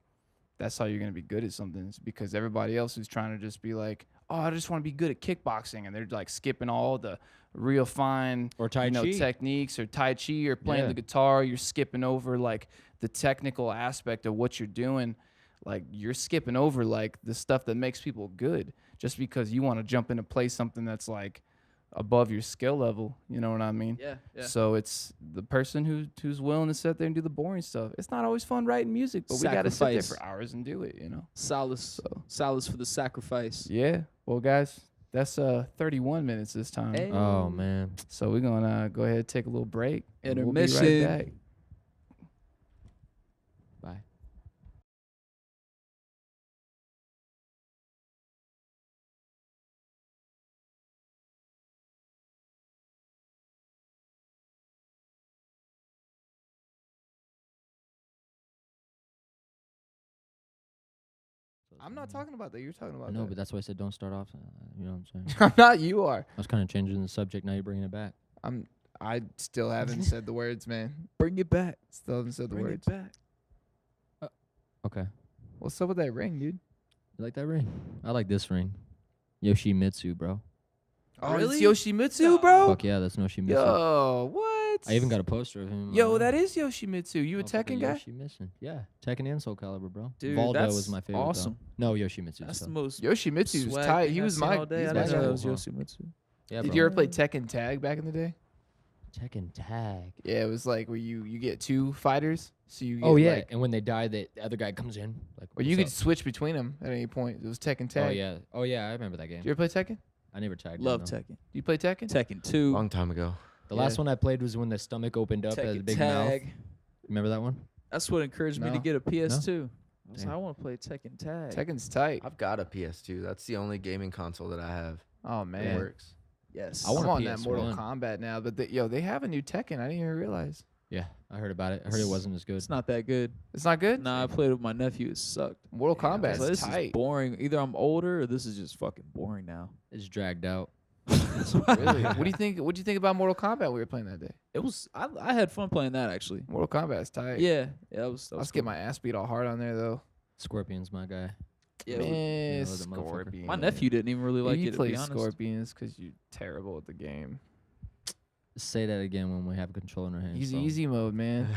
that's how you're gonna be good at something. It's because everybody else who's trying to just be like, oh, I just want to be good at kickboxing, and they're like skipping all the real fine Or Tai Chi. techniques or Tai Chi or playing Yeah. the guitar. You're skipping over like the technical aspect of what you're doing. Like you're skipping over like the stuff that makes people good just because you want to jump in and play something that's like above your skill level. You know what I mean? Yeah, yeah. So it's the person who's willing to sit there and do the boring stuff. It's not always fun writing music, but we got to sit there Sacrifice. for hours and do it, you know? Solace for the sacrifice. Yeah. Well, guys, that's 31 minutes this time. Hey. Oh man. So we're going to go ahead and take a little break. and We'll be Intermission. right back. Bye. I'm not talking about that. You're talking about I know, that. but that's why I said don't start off. You know what I'm saying? I'm not. You are. I was kind of changing the subject. Now you're bringing it back. I still haven't said the words, man. Bring it back. Still haven't said the Bring words. it back. Okay. What's up with that ring, dude? You like that ring? I like this ring. Yoshimitsu, bro. Oh, Really? it's Yoshimitsu, bro. Fuck yeah, that's Yoshimitsu. Yo, what? I even got a poster of him. Yo, that is Yoshimitsu. You a motherfucker Tekken guy? Yoshimitsu. Yeah, Tekken and Soul Calibur, bro. Dude, Voldo that's was my favorite. though. awesome. No, Yoshimitsu. That's so. the most Yoshimitsu's swag tight. thing He I've was seen my. all day. he's I my didn't know guy. it was Huh? Yoshimitsu. Yeah, Did bro. you ever play Tekken Tag back in the day? Tekken Tag? Yeah, it was like where you get two fighters, so you. Get Oh yeah, like, and when they die, the other guy comes in. Like, or you "What's could switch between them at any point. It was Tekken up?" Tag. Oh yeah, I remember that game. Did you ever play Tekken? I never tagged in, Love though. Tekken. You play Tekken? Tekken 2. Long time ago. The Yeah. last one I played was when the stomach opened up as a Tekken big mouth. Tag. Remember that one? That's what encouraged me to No. get a PS2. I was Damn. like, I want to play Tekken Tag. Tekken's tight. I've got a PS2. That's the only gaming console that I have. Oh It man, works. Yes. I want I'm a on that Mortal PS1. Kombat now, but they have a new Tekken. I didn't even realize. Yeah, I heard about it. I heard it wasn't as good. It's not that good. It's not good. Nah, I played it with my nephew. It sucked. Mortal I Kombat was like, is this tight. is boring. Either I'm older or this is just fucking boring now. It's dragged out. Really? What do you think? What do you think about Mortal Kombat we were playing that day? It was. I had fun playing that actually. Mortal Kombat's tight. Yeah. That was. I was getting my ass beat all hard on there though. Scorpion's my guy. Yeah, it was- Man, Yeah, the motherfucker. Scorpion. my nephew didn't even really like you it. To play be honest. Scorpions because you're terrible at the game. Say that again when we have a control in our hands. so. Easy mode, man.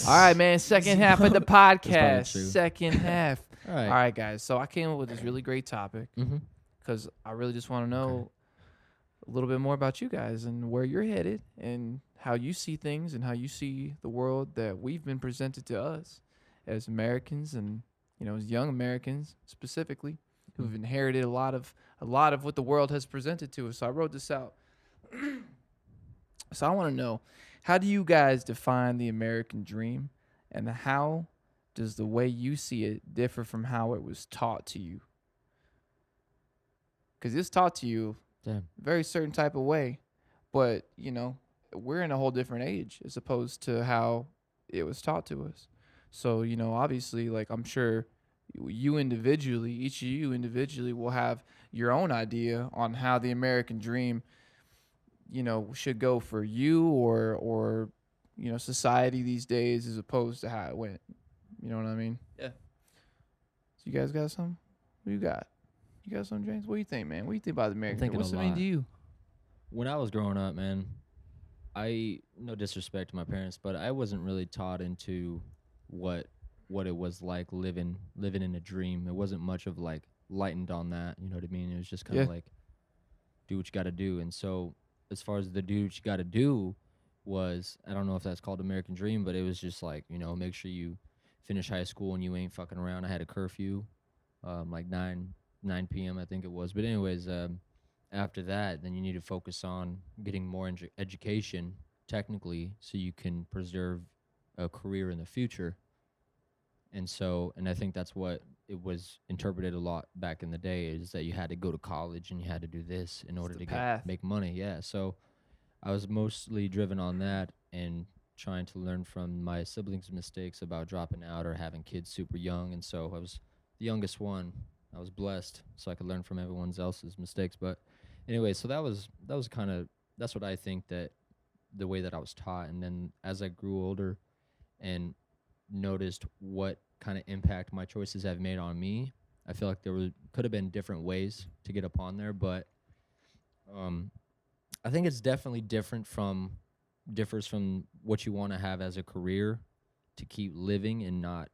All right, man. Second half of the podcast. true. Second half. All right. All right, guys. So I came up with this really great topic Mm-hmm. because I really just want to know a little bit more about you guys and where you're headed and how you see things and how you see the world that we've been presented to us as Americans and as young Americans specifically who've inherited a lot of what the world has presented to us. So I wrote this out. So I want to know, how do you guys define the American dream, and how does the way you see it differ from how it was taught to you? Because it's taught to you Damn. a very certain type of way, but we're in a whole different age as opposed to how it was taught to us. So obviously, like, I'm sure you individually, each of you individually, will have your own idea on how the American dream should go for you or society these days as opposed to how it went. You know what I mean? Yeah. So you guys got something? What you got? You got something, James? What do you think, man? What do you think about the American dream? thinking What's a it mean lot. to you? When I was growing up, man, no disrespect to my parents, but I wasn't really taught into what it was like living in a dream. It wasn't much of like lightened on that. You know what I mean? It was just kind of like, do what you got to do. And so as far as the do what you got to do was, I don't know if that's called American dream, but it was just like, make sure you finish high school and you ain't fucking around. I had a curfew, like 9 p.m. I think it was. But anyways, after that, then you need to focus on getting more education technically so you can preserve a career in the future. And I think that's what it was interpreted a lot back in the day, is that you had to go to college and you had to do this in order the to path. make money. Yeah. So I was mostly driven on that and trying to learn from my siblings' mistakes about dropping out or having kids super young. And so I was the youngest one. I was blessed, so I could learn from everyone else's mistakes. But anyway, so that's what I think, that the way that I was taught. And then as I grew older and noticed what kind of impact my choices have made on me, I feel like could have been different ways to get upon there, but I think it's definitely differs from what you want to have as a career to keep living and not,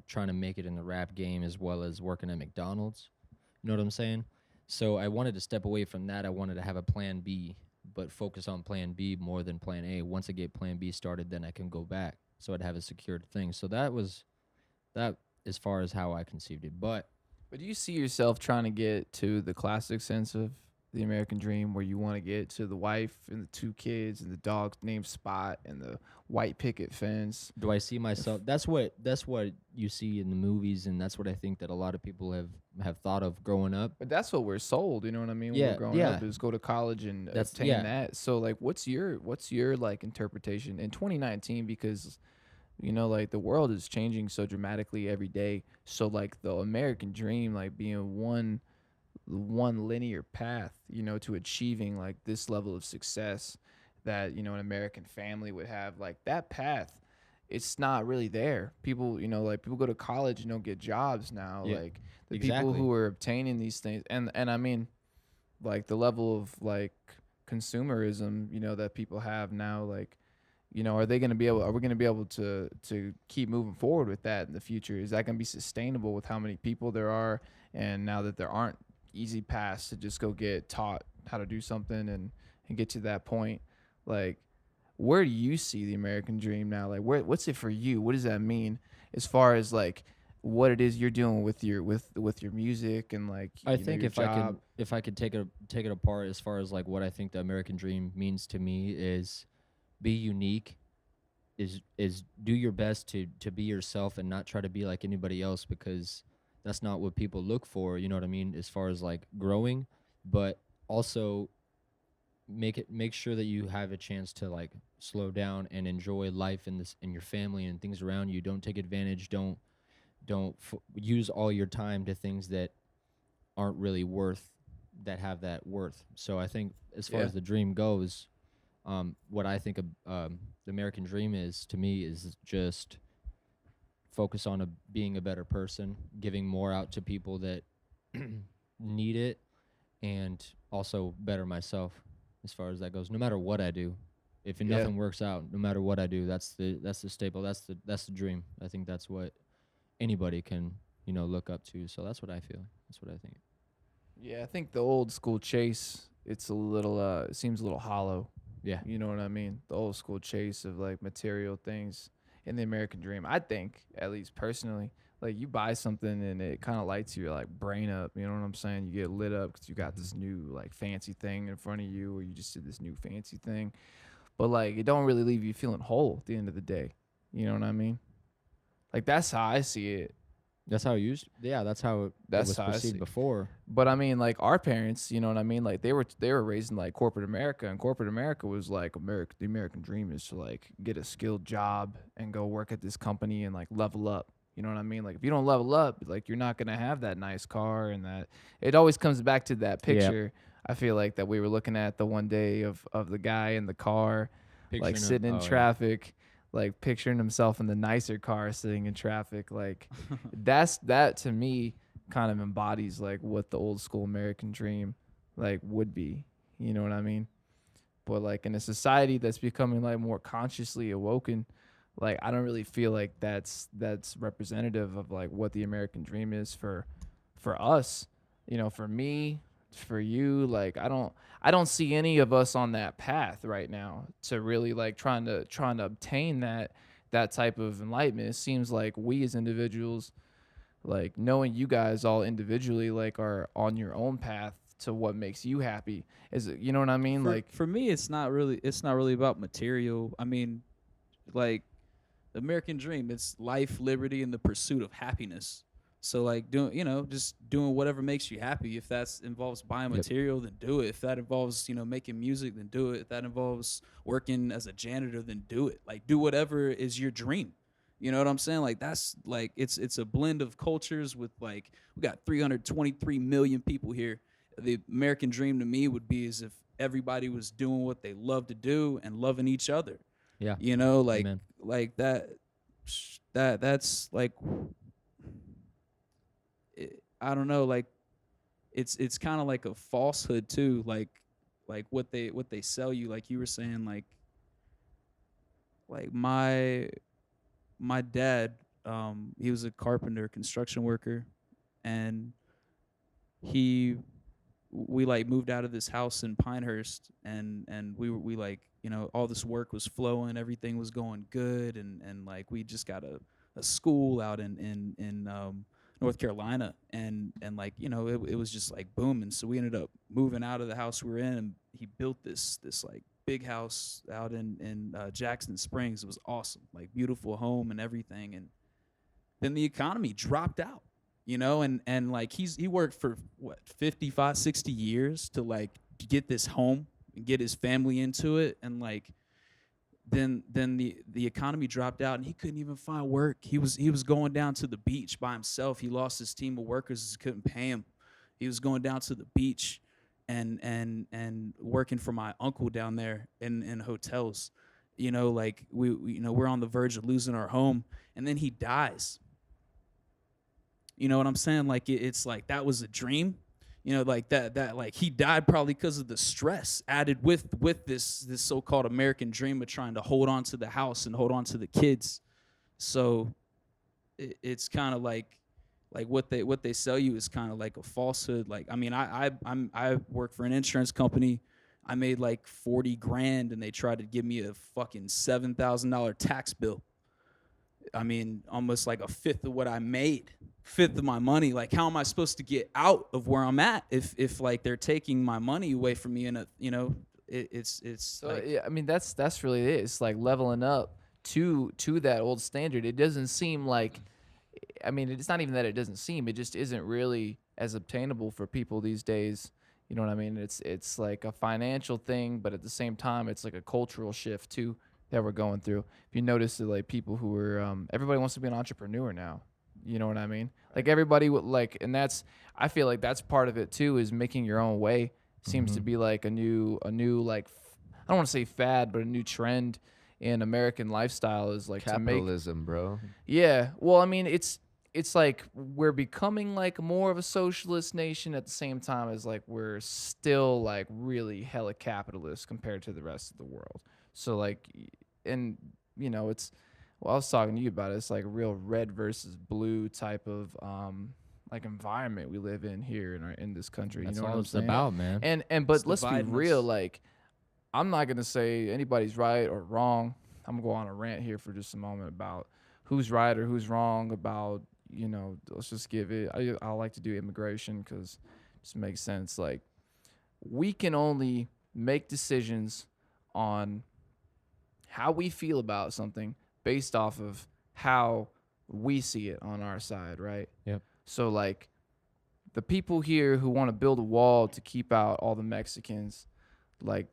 trying to make it in the rap game as well as working at McDonald's. You know what I'm saying? So I wanted to step away from that. I wanted to have a plan B, but focus on plan B more than plan A. Once I get plan B started, then I can go back. So I'd have a secured thing. So that as far as how I conceived it. But do you see yourself trying to get to the classic sense of the American dream, where you want to get to the wife and the 2 kids and the dog named Spot and the white picket fence? do I see myself? That's what you see in the movies, and that's what I think that a lot of people have thought of growing up. But that's what we're sold, you know what I mean? When Yeah, we're growing yeah. up, is go to college and That's- obtain yeah. that. So like, what's your like interpretation in 2019? Because like the world is changing so dramatically every day. So like the American dream, like being one linear path, to achieving like this level of success that an American family would have, like that path, it's not really there. People, like people go to college and don't get jobs now. Yeah, Like the people exactly. who are obtaining these things, and I mean, like the level of like consumerism, that people have now, like, are we going to be able to keep moving forward with that in the future? Is that going to be sustainable with how many people there are? And now that there aren't easy paths to just go get taught how to do something and get to that point, like, where do you see the American dream now? Like, what's it for you? What does that mean as far as like what it is you're doing with your with your music and like I you know, think your job. if I could take it apart as far as like what I think the American dream means to me is be unique, is do your best to be yourself and not try to be like anybody else, because that's not what people look for, you know what I mean, as far as like growing, but also make sure that you have a chance to like slow down and enjoy life in this in your family and things around you. Don't take advantage, don't use all your time to things that aren't really worth that have that worth. So I think as far Yeah. as the dream goes, what I think of, the American dream is to me is just focus on being a better person, giving more out to people that need it, and also better myself as far as that goes. No matter what I do, if Yeah. nothing works out, no matter what I do, that's the staple. That's the dream. I think that's what anybody can look up to. So that's what I feel. That's what I think. Yeah, I think the old school chase, it's a little it seems a little hollow. Yeah. You know what I mean? The old school chase of like material things in the American dream. I think, at least personally, like you buy something and it kind of lights your like brain up. You know what I'm saying? You get lit up because you got this new like fancy thing in front of you, or you just did this new fancy thing. But like it don't really leave you feeling whole at the end of the day. You know what I mean? Like that's how I see it. That's how it used. Yeah, that's how it That's was how I perceived see. before. But I mean, like our parents, you know what I mean? Like they were raised in like corporate America, and corporate America was like the American dream is to like get a skilled job and go work at this company and like level up. You know what I mean? Like if you don't level up, like you're not gonna have that nice car and that. It always comes back to that picture. I feel like that we were looking at the one day of the guy in the car, like Picturing sitting in oh, yeah. traffic, like picturing himself in the nicer car sitting in traffic. Like that to me kind of embodies like what the old school American dream like would be. You know what I mean? But like in a society that's becoming like more consciously awoken, like I don't really feel like that's representative of like what the American dream is for us. You know, for me, for you, like I don't see any of us on that path right now to really like trying to obtain that type of enlightenment. It seems like we as individuals, like knowing you guys all individually like are on your own path to what makes you happy. Is it, you know what I mean? Like For me, it's not really about material. I mean, like the American dream, it's life, liberty, and the pursuit of happiness. So like just doing whatever makes you happy. If that involves buying Yep. material, then do it. If that involves making music, then do it. If that involves working as a janitor, then do it. Like do whatever is your dream. You know what I'm saying? Like that's like it's a blend of cultures with like we got 323 million people here. The American dream to me would be as if everybody was doing what they love to do and loving each other. Yeah. Like Amen. like that's like I don't know, like it's kind of like a falsehood too, like what they sell you, like you were saying, like my dad, he was a carpenter, construction worker, and we like moved out of this house in Pinehurst, and we like all this work was flowing, everything was going good, and like we just got a school out in North Carolina, and like it was just like booming. So we ended up moving out of the house we were in, and he built this like big house out in Jackson Springs. It was awesome, like beautiful home and everything. And then the economy dropped out, and like he worked for what 55, 60 years to like get this home and get his family into it, and like then the economy dropped out and he couldn't even find work. He was going down to the beach by himself. He lost his team of workers, couldn't pay him. He was going down to the beach and working for my uncle down there in hotels. Like we're on the verge of losing our home, and then he dies. You know what I'm saying? Like it's like that was a dream. Like that like he died probably because of the stress added with this so-called American dream of trying to hold on to the house and hold on to the kids. So it's kind of like what they sell you is kind of like a falsehood. Like I mean, I work for an insurance company. I made like 40 grand, and they tried to give me a fucking $7,000 tax bill. I mean, almost like a fifth of what I made, fifth of my money. Like, how am I supposed to get out of where I'm at if like they're taking my money away from me? And it's So like, yeah, I mean that's really it. It's like leveling up to that old standard. It doesn't seem like, I mean, it's not even that it doesn't seem. It just isn't really as obtainable for people these days. You know what I mean? It's like a financial thing, but at the same time, it's like a cultural shift too that we're going through. If you notice that, like, people who are everybody wants to be an entrepreneur now. You know what I mean? Like, everybody would like, and that's, I feel like that's part of it too, is making your own way. Seems to be like a new like, I don't want to say fad, but a new trend in American lifestyle is like to make. Capitalism, bro. Yeah. Well, I mean, it's like we're becoming like more of a socialist nation at the same time as like we're still like really hella capitalist compared to the rest of the world. So like, and it's, well, I was talking to you about it. It's like a real red versus blue type of like environment we live in here in this country. That's you know all what I'm it's saying? about, man. And but It's let's be dividing real. us. Like, I'm not gonna say anybody's right or wrong. I'm gonna go on a rant here for just a moment about who's right or who's wrong about, let's just give it. I like to do immigration because it just makes sense. Like, we can only make decisions on how we feel about something based off of how we see it on our side, right? Yep. So like, the people here who want to build a wall to keep out all the Mexicans, like,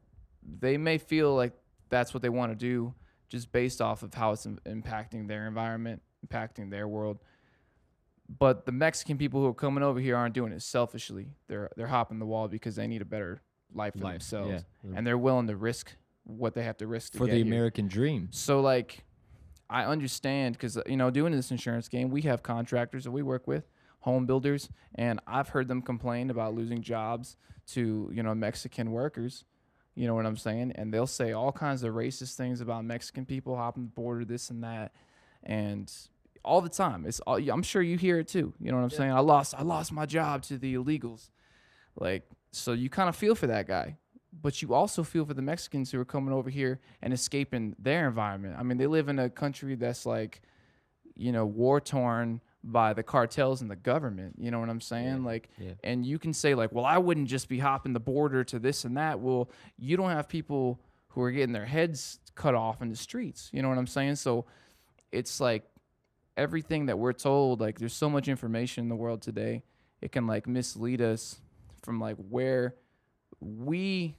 they may feel like that's what they want to do just based off of how it's impacting their environment, impacting their world. But the Mexican people who are coming over here aren't doing it selfishly. They're hopping the wall because they need a better life for themselves, yeah. and they're willing to risk what they have to risk to For get the here. American dream. So like, I understand because doing this insurance game, we have contractors that we work with, home builders, and I've heard them complain about losing jobs to Mexican workers. You know what I'm saying? And they'll say all kinds of racist things about Mexican people hopping the border, this and that, and all the time. I'm sure you hear it too. You know what I'm saying? I lost my job to the illegals. Like, so you kind of feel for that guy, but you also feel for the Mexicans who are coming over here and escaping their environment. I mean, they live in a country that's like, war torn by the cartels and the government. You know what I'm saying? Yeah. And you can say like, well, I wouldn't just be hopping the border to this and that. Well, you don't have people who are getting their heads cut off in the streets. You know what I'm saying? So it's like everything that we're told, like, there's so much information in the world today, it can like mislead us from like where we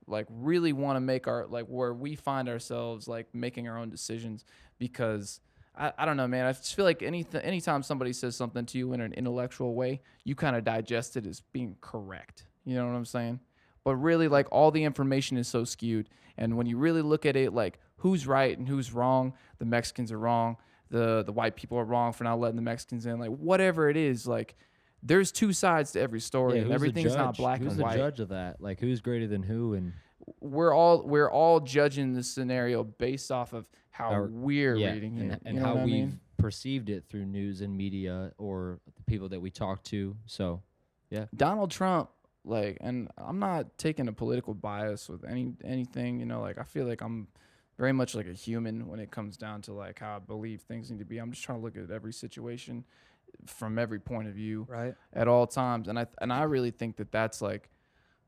like really want to make our, like, where we find ourselves like making our own decisions. Because I don't know, man. I just feel like anytime somebody says something to you in an intellectual way, you kind of digest it as being correct. You know what I'm saying? But really, like, all the information is so skewed. And when you really look at it, like, who's right and who's wrong, the Mexicans are wrong. The white people are wrong for not letting the Mexicans in. Like, whatever it is, like, there's two sides to every story, Yeah, and who's the everything's not judge? black Who's and the white. judge of that? Like, who's greater than who? And We're all judging the scenario based off of how Our- we're yeah, reading and, it. and you know how what I we've mean? perceived it through news and media or the people that we talk to. So, Donald Trump, like, and I'm not taking a political bias with anything, like, I feel like I'm very much like a human when it comes down to like how I believe things need to be. I'm just trying to look at every situation from every point of view right. at all times, and I really think that that's like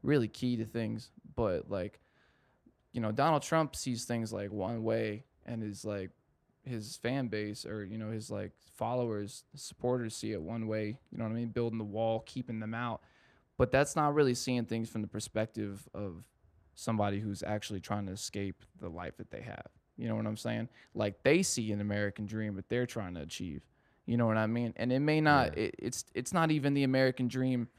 really key to things. But like, Donald Trump sees things like one way, and his fan base, or his like followers, supporters, see it one way. You know what I mean? Building the wall, keeping them out. But that's not really seeing things from the perspective of somebody who's actually trying to escape the life that they have. You know what I'm saying? Like, they see an American dream that they're trying to achieve. You know what I mean? And it may not. Yeah. It's not even the American dream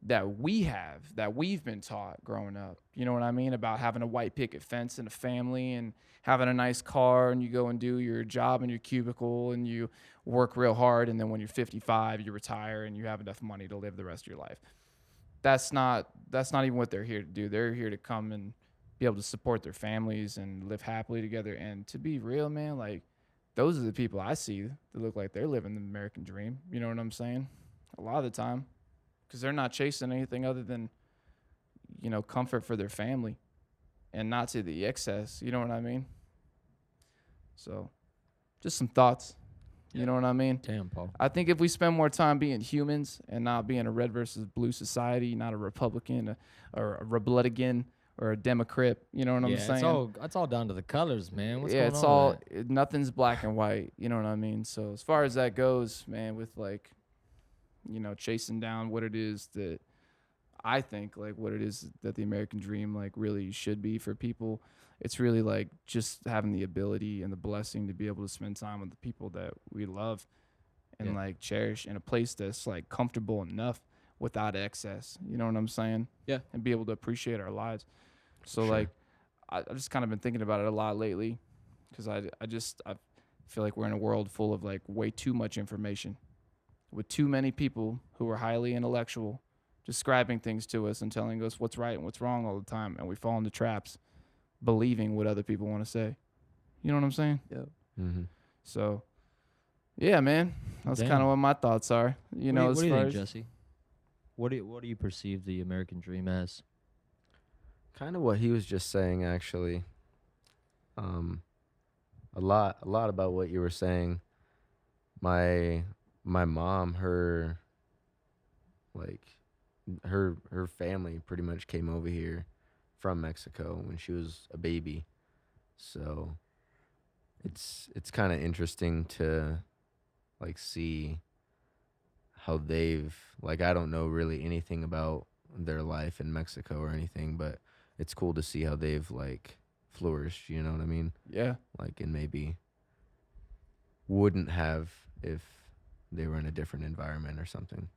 that we have, that we've been taught growing up. You know what I mean? About having a white picket fence and a family and having a nice car, and you go and do your job in your cubicle and you work real hard, and then when you're 55, you retire and you have enough money to live the rest of your life. That's not even what they're here to do. They're here to come and be able to support their families and live happily together. And to be real, man, like, those are the people I see that look like they're living the American dream. You know what I'm saying? A lot of the time. Because they're not chasing anything other than, comfort for their family and not to the excess. You know what I mean? So just some thoughts. You know what I mean? Damn, Paul. I think if we spend more time being humans and not being a red versus blue society, not a Republican or a Republican or a Democrat, you know what I'm saying? It's all down to the colors, man. What's Yeah, going it's on all with that? nothing's black and white. You know what I mean? So as far as that goes, man, with like, chasing down what it is that I think, like what it is that the American dream like really should be for people, it's really like just having the ability and the blessing to be able to spend time with the people that we love and Yeah. like cherish in a place that's like comfortable enough without excess. You know what I'm saying? Yeah. And be able to appreciate our lives. So Sure. like I just kind of been thinking about it a lot lately because I feel like we're in a world full of like way too much information with too many people who are highly intellectual describing things to us and telling us what's right and what's wrong all the time, and we fall into traps believing what other people want to say. You know what I'm saying? Yeah. Mm-hmm. So yeah, man, that's kind Damn. of what my thoughts are. You know, What as do you far think, as Jesse? What do you perceive the American dream as? Kind of what he was just saying, actually. A lot about what you were saying. My mom, her family pretty much came over here from Mexico when she was a baby. So it's kind of interesting to like see how they've like I don't know really anything about their life in Mexico or anything, but it's cool to see how they've like flourished, you know what I mean? yeah, Like and maybe wouldn't have if they were in a different environment or something.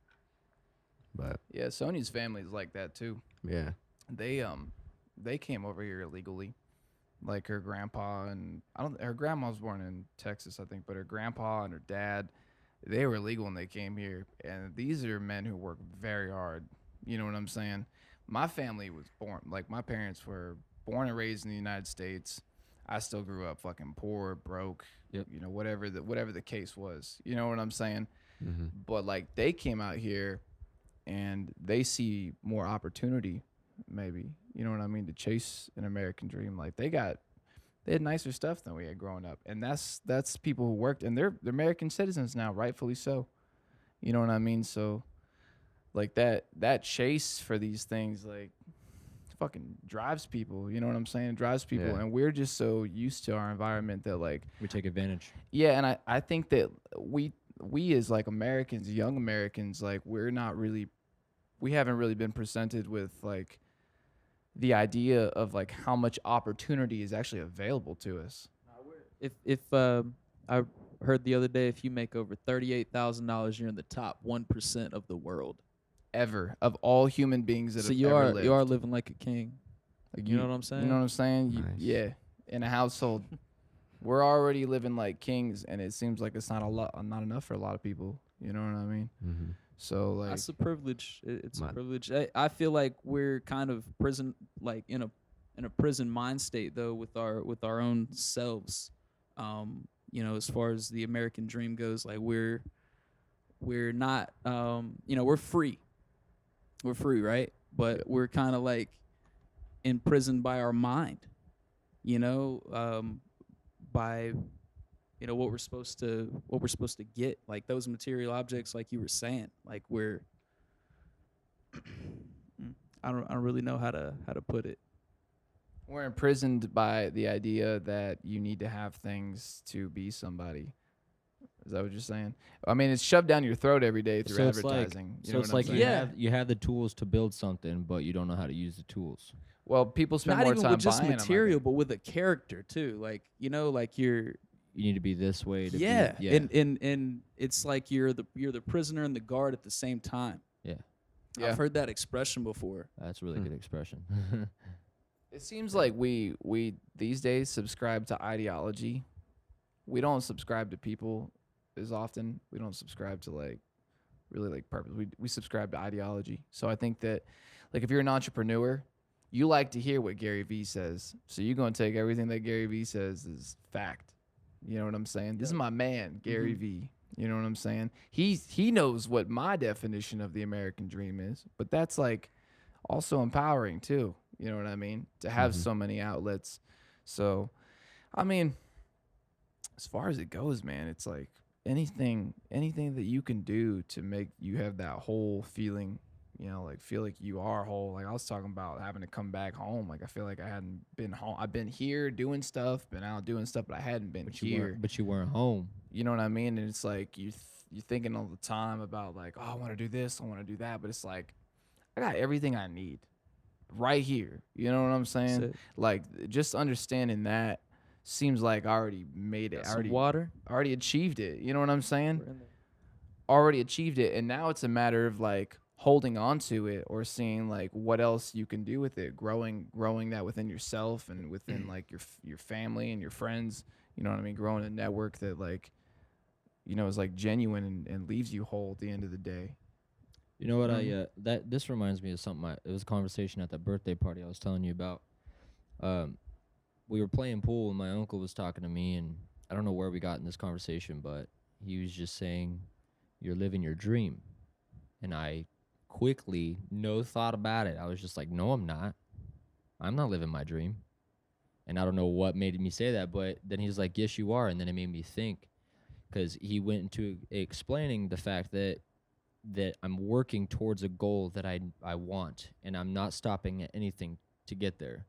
But yeah, Sony's family's like that too. yeah. They came over here illegally. Like her grandpa and her grandma was born in Texas, I think, but her grandpa and her dad, they were illegal when they came here. And these are men who work very hard. You know what I'm saying? My family was my parents were born and raised in the United States. I still grew up fucking poor, broke, Yep. whatever the case was. You know what I'm saying? Mm-hmm. But like they came out here and they see more opportunity, maybe, you know what I mean, to chase an American dream. Like they had nicer stuff than we had growing up, and that's people who worked, and they're American citizens now, rightfully so. You know what I mean? So like that chase for these things like fucking drives people. You know what I'm saying? It drives people, Yeah. and we're just so used to our environment that like We take advantage. yeah, and I think that we as like Americans, young Americans, like we haven't really been presented with like the idea of like how much opportunity is actually available to us. If I heard the other day, if you make over $38,000, you're in the top 1% of the world. Ever of all human beings that So have you ever are lived. you are living like a king. Like You know what I'm saying? You know what I'm saying? Nice. Yeah, in a household, we're already living like kings, and it seems like it's not enough for a lot of people. You know what I mean? Mm-hmm. So like, That's a privilege. It's a My- privilege. I feel like we're kind of prison, like in a prison mind state though, with our own selves. As far as the American dream goes, like we're not, we're free. We're free, right? But we're kind of like imprisoned by our mind. By what we're supposed to get, like those material objects, like you were saying, like we're I don't really know how to put it. we're imprisoned by the idea that you need to have things to be somebody. Is that what you're saying? I mean, it's shoved down your throat every day through So it's like- advertising. You So know it's what I'm like saying? Yeah. you have the tools to build something, but you don't know how to use the tools. Well, people spend Not more even time with just buying 'em, I material, think. but with a character too. Like like you're You need to be this way. To yeah, Be, yeah. and it's like you're the prisoner and the guard at the same time. Yeah. Yeah. I've heard that expression before. That's a really Hmm. good expression. It seems like we these days subscribe to ideology. We don't subscribe to people as often. We don't subscribe to like really like purpose. We subscribe to ideology. So I think that like if you're an entrepreneur, you like to hear what Gary Vee says. So you're gonna take everything that Gary Vee says as fact. You know what I'm saying? This is my man, Gary Vee. You know what I'm saying? He knows what my definition of the American dream is, but that's like also empowering too. You know what I mean? To have Mhm. so many outlets. So, I mean, as far as it goes, man, it's like anything that you can do to make you have that whole feeling, like feel like you are whole. Like I was talking about having to come back home. Like I feel like I hadn't been home. I've been here doing stuff, been out doing stuff, but I hadn't been here. But you weren't home. You know what I mean? And it's like you're thinking all the time about like, oh, I want to do this, I want to do that, but it's like I got everything I need right here. You know what I'm saying? That's it. Like just understanding that seems like I already made it. Got some water. Already achieved it. You know what I'm saying? We're in there. Already achieved it, and now it's a matter of like holding on to it or seeing like what else you can do with it, growing that within yourself and within like your family and your friends. You know what I mean? Growing a network that like is like genuine and leaves you whole at the end of the day. You know what? Mhm. This reminds me of something. It was a conversation at that birthday party I was telling you about. We were playing pool and my uncle was talking to me, and I don't know where we got in this conversation, but he was just saying, "You're living your dream," and I quickly, no thought about it, I was just like, "No, I'm not. I'm not living my dream." And I don't know what made me say that, but then he's like, "Yes, you are," and then it made me think, because he went into explaining the fact that I'm working towards a goal that I want, and I'm not stopping at anything to get there.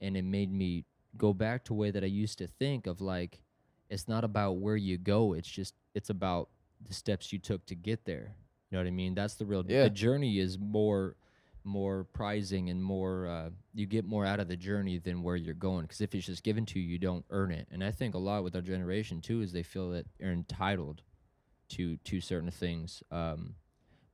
And it made me go back to a way that I used to think of, like, it's not about where you go, it's about the steps you took to get there. You know what I mean? That's the real Yeah. the journey is more prizing and more you get more out of the journey than where you're going, because if it's just given to you, you don't earn it. And I think a lot with our generation too is they feel that they're entitled to certain things,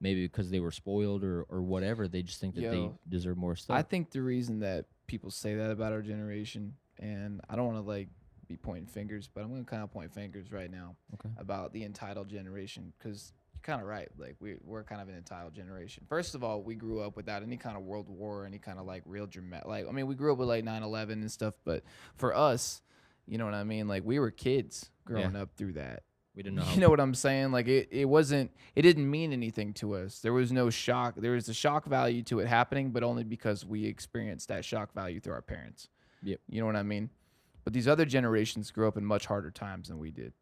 maybe because they were spoiled or whatever. They just think that they Yo, deserve more stuff. I think the reason that people say that about our generation, and I don't want to like be pointing fingers, but I'm gonna kind of point fingers right now Okay. about the entitled generation, because you're kind of right. Like we're kind of an entitled generation. First of all, we grew up without any kind of world war, any kind of like real dramatic. Like I mean, we grew up with like 9/11 and stuff, but for us, you know what I mean? Like we were kids growing up through that. We didn't know how You know what I'm saying? Like it didn't mean anything to us. There was no shock. There was a shock value to it happening, but only because we experienced that shock value through our parents. Yep. You know what I mean? But these other generations grew up in much harder times than we did.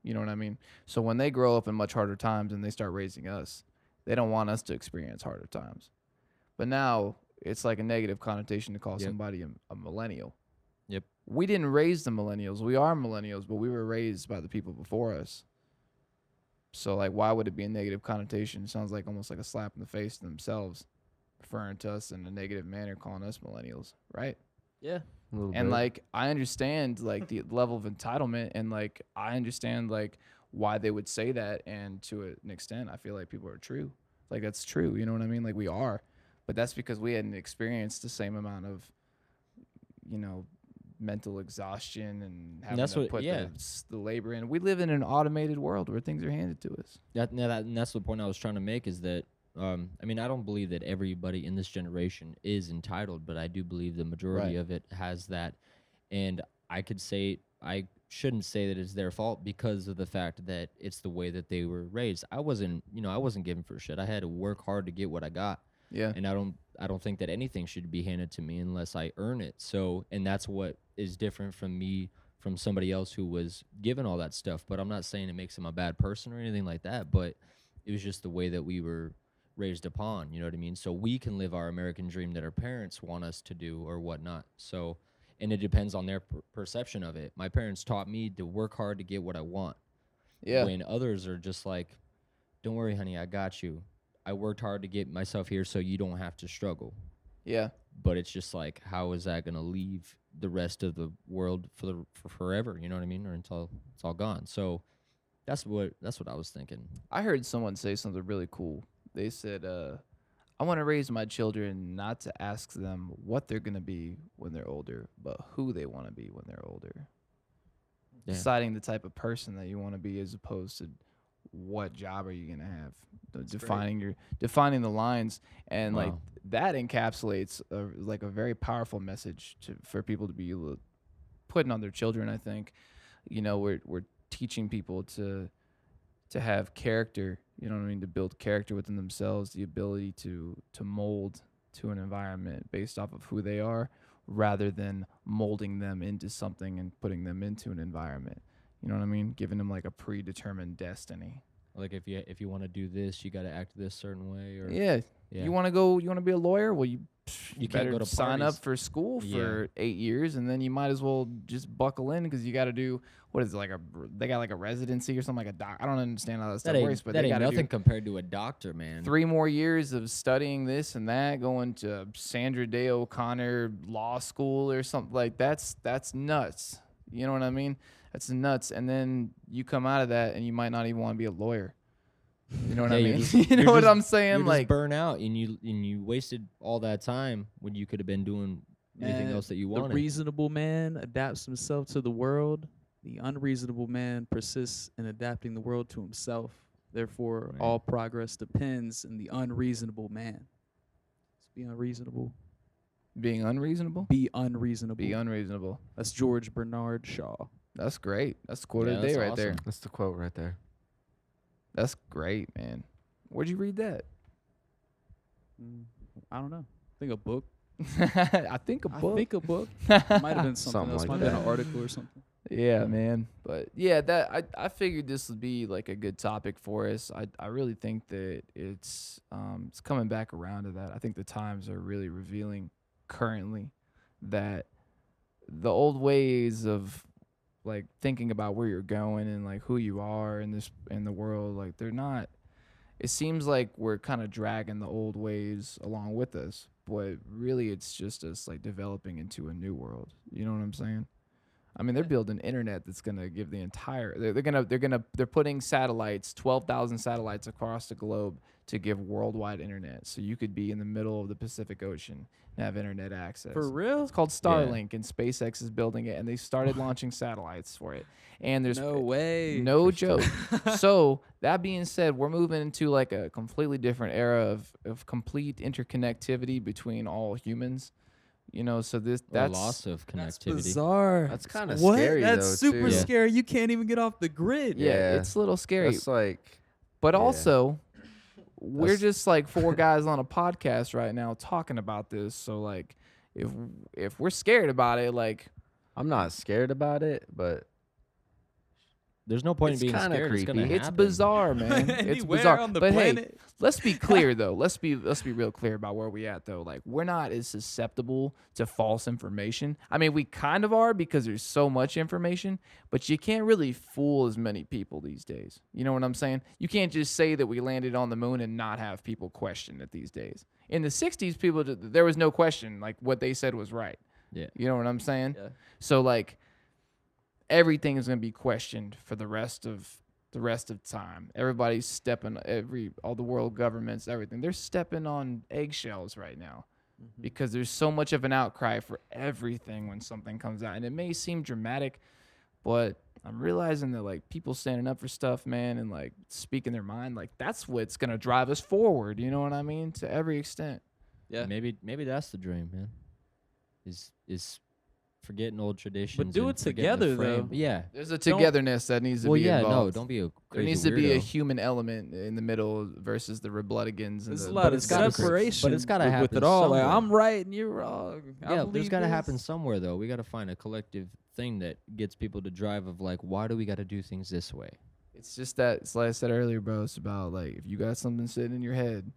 You know what I mean? So when they grow up in much harder times and they start raising us, they don't want us to experience harder times. But now it's like a negative connotation to call Yep. somebody a millennial. Yep. We didn't raise the millennials. We are millennials, but we were raised by the people before us. So like, why would it be a negative connotation? It sounds like almost like a slap in the face to themselves, referring to us in a negative manner, calling us millennials, right? Yeah. A little And bit. like, I understand like the level of entitlement, and like I understand like why they would say that, and to an extent, I feel like people are true. Like that's true. You know what I mean? Like we are, but that's because we hadn't experienced the same amount of, mental exhaustion and having that's to what- put yeah. the labor in. We live in an automated world where things are handed to us. And that's the point I was trying to make, is that I mean, I don't believe that everybody in this generation is entitled, but I do believe the majority Right. of it has that. And I shouldn't say that it's their fault, because of the fact that it's the way that they were raised. I wasn't given for shit. I had to work hard to get what I got. Yeah. And I don't think that anything should be handed to me unless I earn it. So, and that's what is different from me from somebody else who was given all that stuff. But I'm not saying it makes them a bad person or anything like that, but it was just the way that we were raised upon, you know what I mean? So we can live our American dream that our parents want us to do or whatnot. So, and it depends on their perception of it. My parents taught me to work hard to get what I want. Yeah. When others are just like, "Don't worry, honey, I got you. I worked hard to get myself here so you don't have to struggle." Yeah. But it's just like, how is that going to leave the rest of the world for forever, you know what I mean? Or until it's all gone. So that's what I was thinking. I heard someone say something really cool. They said, I want to raise my children not to ask them what they're going to be when they're older, but who they want to be when they're older. Yeah. Deciding the type of person that you want to be, as opposed to what job are you going to have. Defining the lines, and like Wow. that encapsulates like a very powerful message for people to be able to putting on their children. I think, we're teaching people to have character, you know what I mean, to build character within themselves, the ability to mold to an environment based off of who they are, rather than molding them into something and putting them into an environment. You know what I mean? Giving them like a predetermined destiny. Like if you want to do this, you got to act this certain way, or Yeah. Yeah. You want to be a lawyer? Well, you You can't better go to sign up parties. for school Yeah. for 8 years, and then you might as well just buckle in because you got to do what is it, like they got like a residency or something like a doc. I don't understand how that stuff that works, ain't, but that they ain't got to nothing do compared to a doctor, man. 3 more years of studying this and that, going to Sandra Day O'Connor Law School or something like that's nuts. You know what I mean? That's nuts. And then you come out of that and you might not even want to be a lawyer. You know what I Yeah, you're mean? just- You know you're what just- I'm saying? You're Like just burn out, and you wasted all that time when you could have been doing anything Man, else that you The wanted. reasonable man adapts himself to the world. The unreasonable man persists in adapting the world to himself. Therefore, Right. all progress depends on the unreasonable man. Let's be unreasonable. being unreasonable. Be unreasonable. Be unreasonable. That's George Bernard Shaw. That's great. That's the quote Yeah, of the day that's right there. awesome. That's the quote right there. That's great, man. Where'd you read that? I don't know. I think a book. I think a I book. think a book. It might have been something Something else. like Might have been that. an article or something. Yeah, man. But yeah, that I figured this would be like a good topic for us. I really think that it's coming back around to that. I think the times are really revealing currently that the old ways of like thinking about where you're going and like who you are in the world, like they're not. It seems like we're kind of dragging the old ways along with us, but really it's just us like developing into a new world. You know what I'm saying? I mean, they're building internet that's gonna give the entire. They're putting satellites, 12,000 satellites across the globe to give worldwide internet. So you could be in the middle of the Pacific Ocean and have internet access. For real? It's called Starlink, and SpaceX is building it, and they started launching satellites for it. And there's No way. no joke. So that being said, we're moving into like a completely different era of complete interconnectivity between all humans. You know, so Or that's loss of That's connectivity. bizarre. That's kind of What? scary That's though, super too. Yeah. scary. You can't even get off the grid. yeah, Yeah. it's a little scary. That's like But yeah. also, we're That's- just like 4 guys on a podcast right now talking about this. So like, if we're scared about it, like I'm not scared about it, but There's no point It's in being kinda scared. It's gonna creepy. it's happen. bizarre, man. It's Anywhere bizarre. on the But hey, planet. let's be clear though. Let's be real clear about where we at though. Like we're not as susceptible to false information. I mean, we kind of are because there's so much information, but you can't really fool as many people these days. You know what I'm saying? You can't just say that we landed on the moon and not have people question it these days. In the 60s, people there was no question. Like what they said was right. Yeah. You know what I'm saying? Yeah. So like everything is going to be questioned for the rest of time. Everybody's stepping all the world governments, everything. They're stepping on eggshells right now because there's so much of an outcry for everything when something comes out. And it may seem dramatic, but I'm realizing that like people standing up for stuff, man, and like speaking their mind, like that's what's going to drive us forward, you know what I mean? To every extent. Yeah. Maybe that's the dream, man. Is forgetting old traditions. do and it forgetting the together, frame. though. Yeah. There's a togetherness that needs to Well, be yeah. involved. No, don't be a There crazy needs to be a weirdo. human element in the middle versus the Republicans. There's a and lot of it's gotta- separation. but it's gotta with happen it all. Like, somewhere. I'm right and you're wrong. I Yeah, there's believe got to this. happen somewhere though. We got to find a collective thing that gets people to drive of like, why do we got to do things this way? It's just that, it's like I said earlier, bro. It's about like if you got something sitting in your head,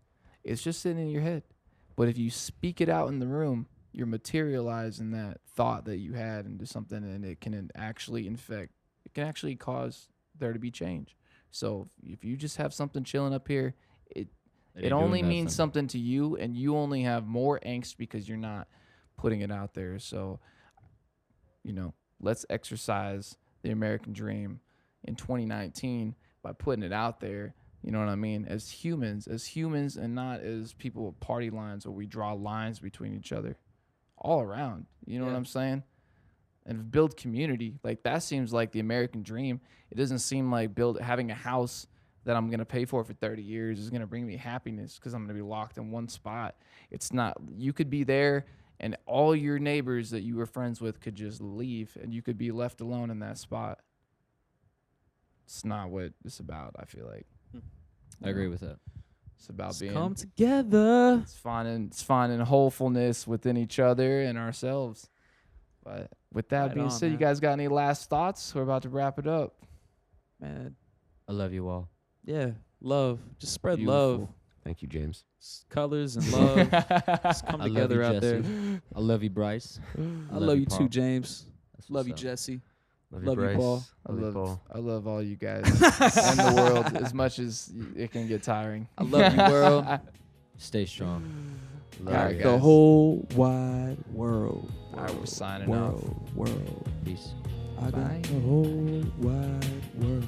it's just sitting in your head. But if you speak it out in the room, you're materializing that thought that you had into something, and it can actually it can actually cause there to be change. So if you just have something chilling up here, it ain't only doing means nothing. something to you, and you only have more angst because you're not putting it out there. So, you know, let's exercise the American dream in 2019 by putting it out there. You know what I mean? As humans, and not as people with party lines where we draw lines between each other all around. You know what Yeah. I'm saying? And build community. Like that seems like the American dream. It doesn't seem like having a house that I'm going to pay for 30 years is going to bring me happiness because I'm going to be locked in one spot. It's not. You could be there and all your neighbors that you were friends with could just leave and you could be left alone in that spot. It's not what it's about, I feel like. I agree with that. It's about Let's being come together. it's finding wholefulness within each other and ourselves. But with that Right being on, said, you man. guys got any last thoughts? We're about to wrap it up. Man, I love you all. yeah, love. Just spread love. Thank you, James. Colors and love. Just come I love together you, out there. Jesse. I love you, Bryce. I love you Paul. too, James. That's Love what's you, up. Jesse. Love Love you, Bryce. Paul. I love all you guys and the world as much as it can get tiring. I love you, world. Stay strong. All right, The guys. whole wide world. All right, we're signing off. World. Peace. I got Bye. the whole wide world.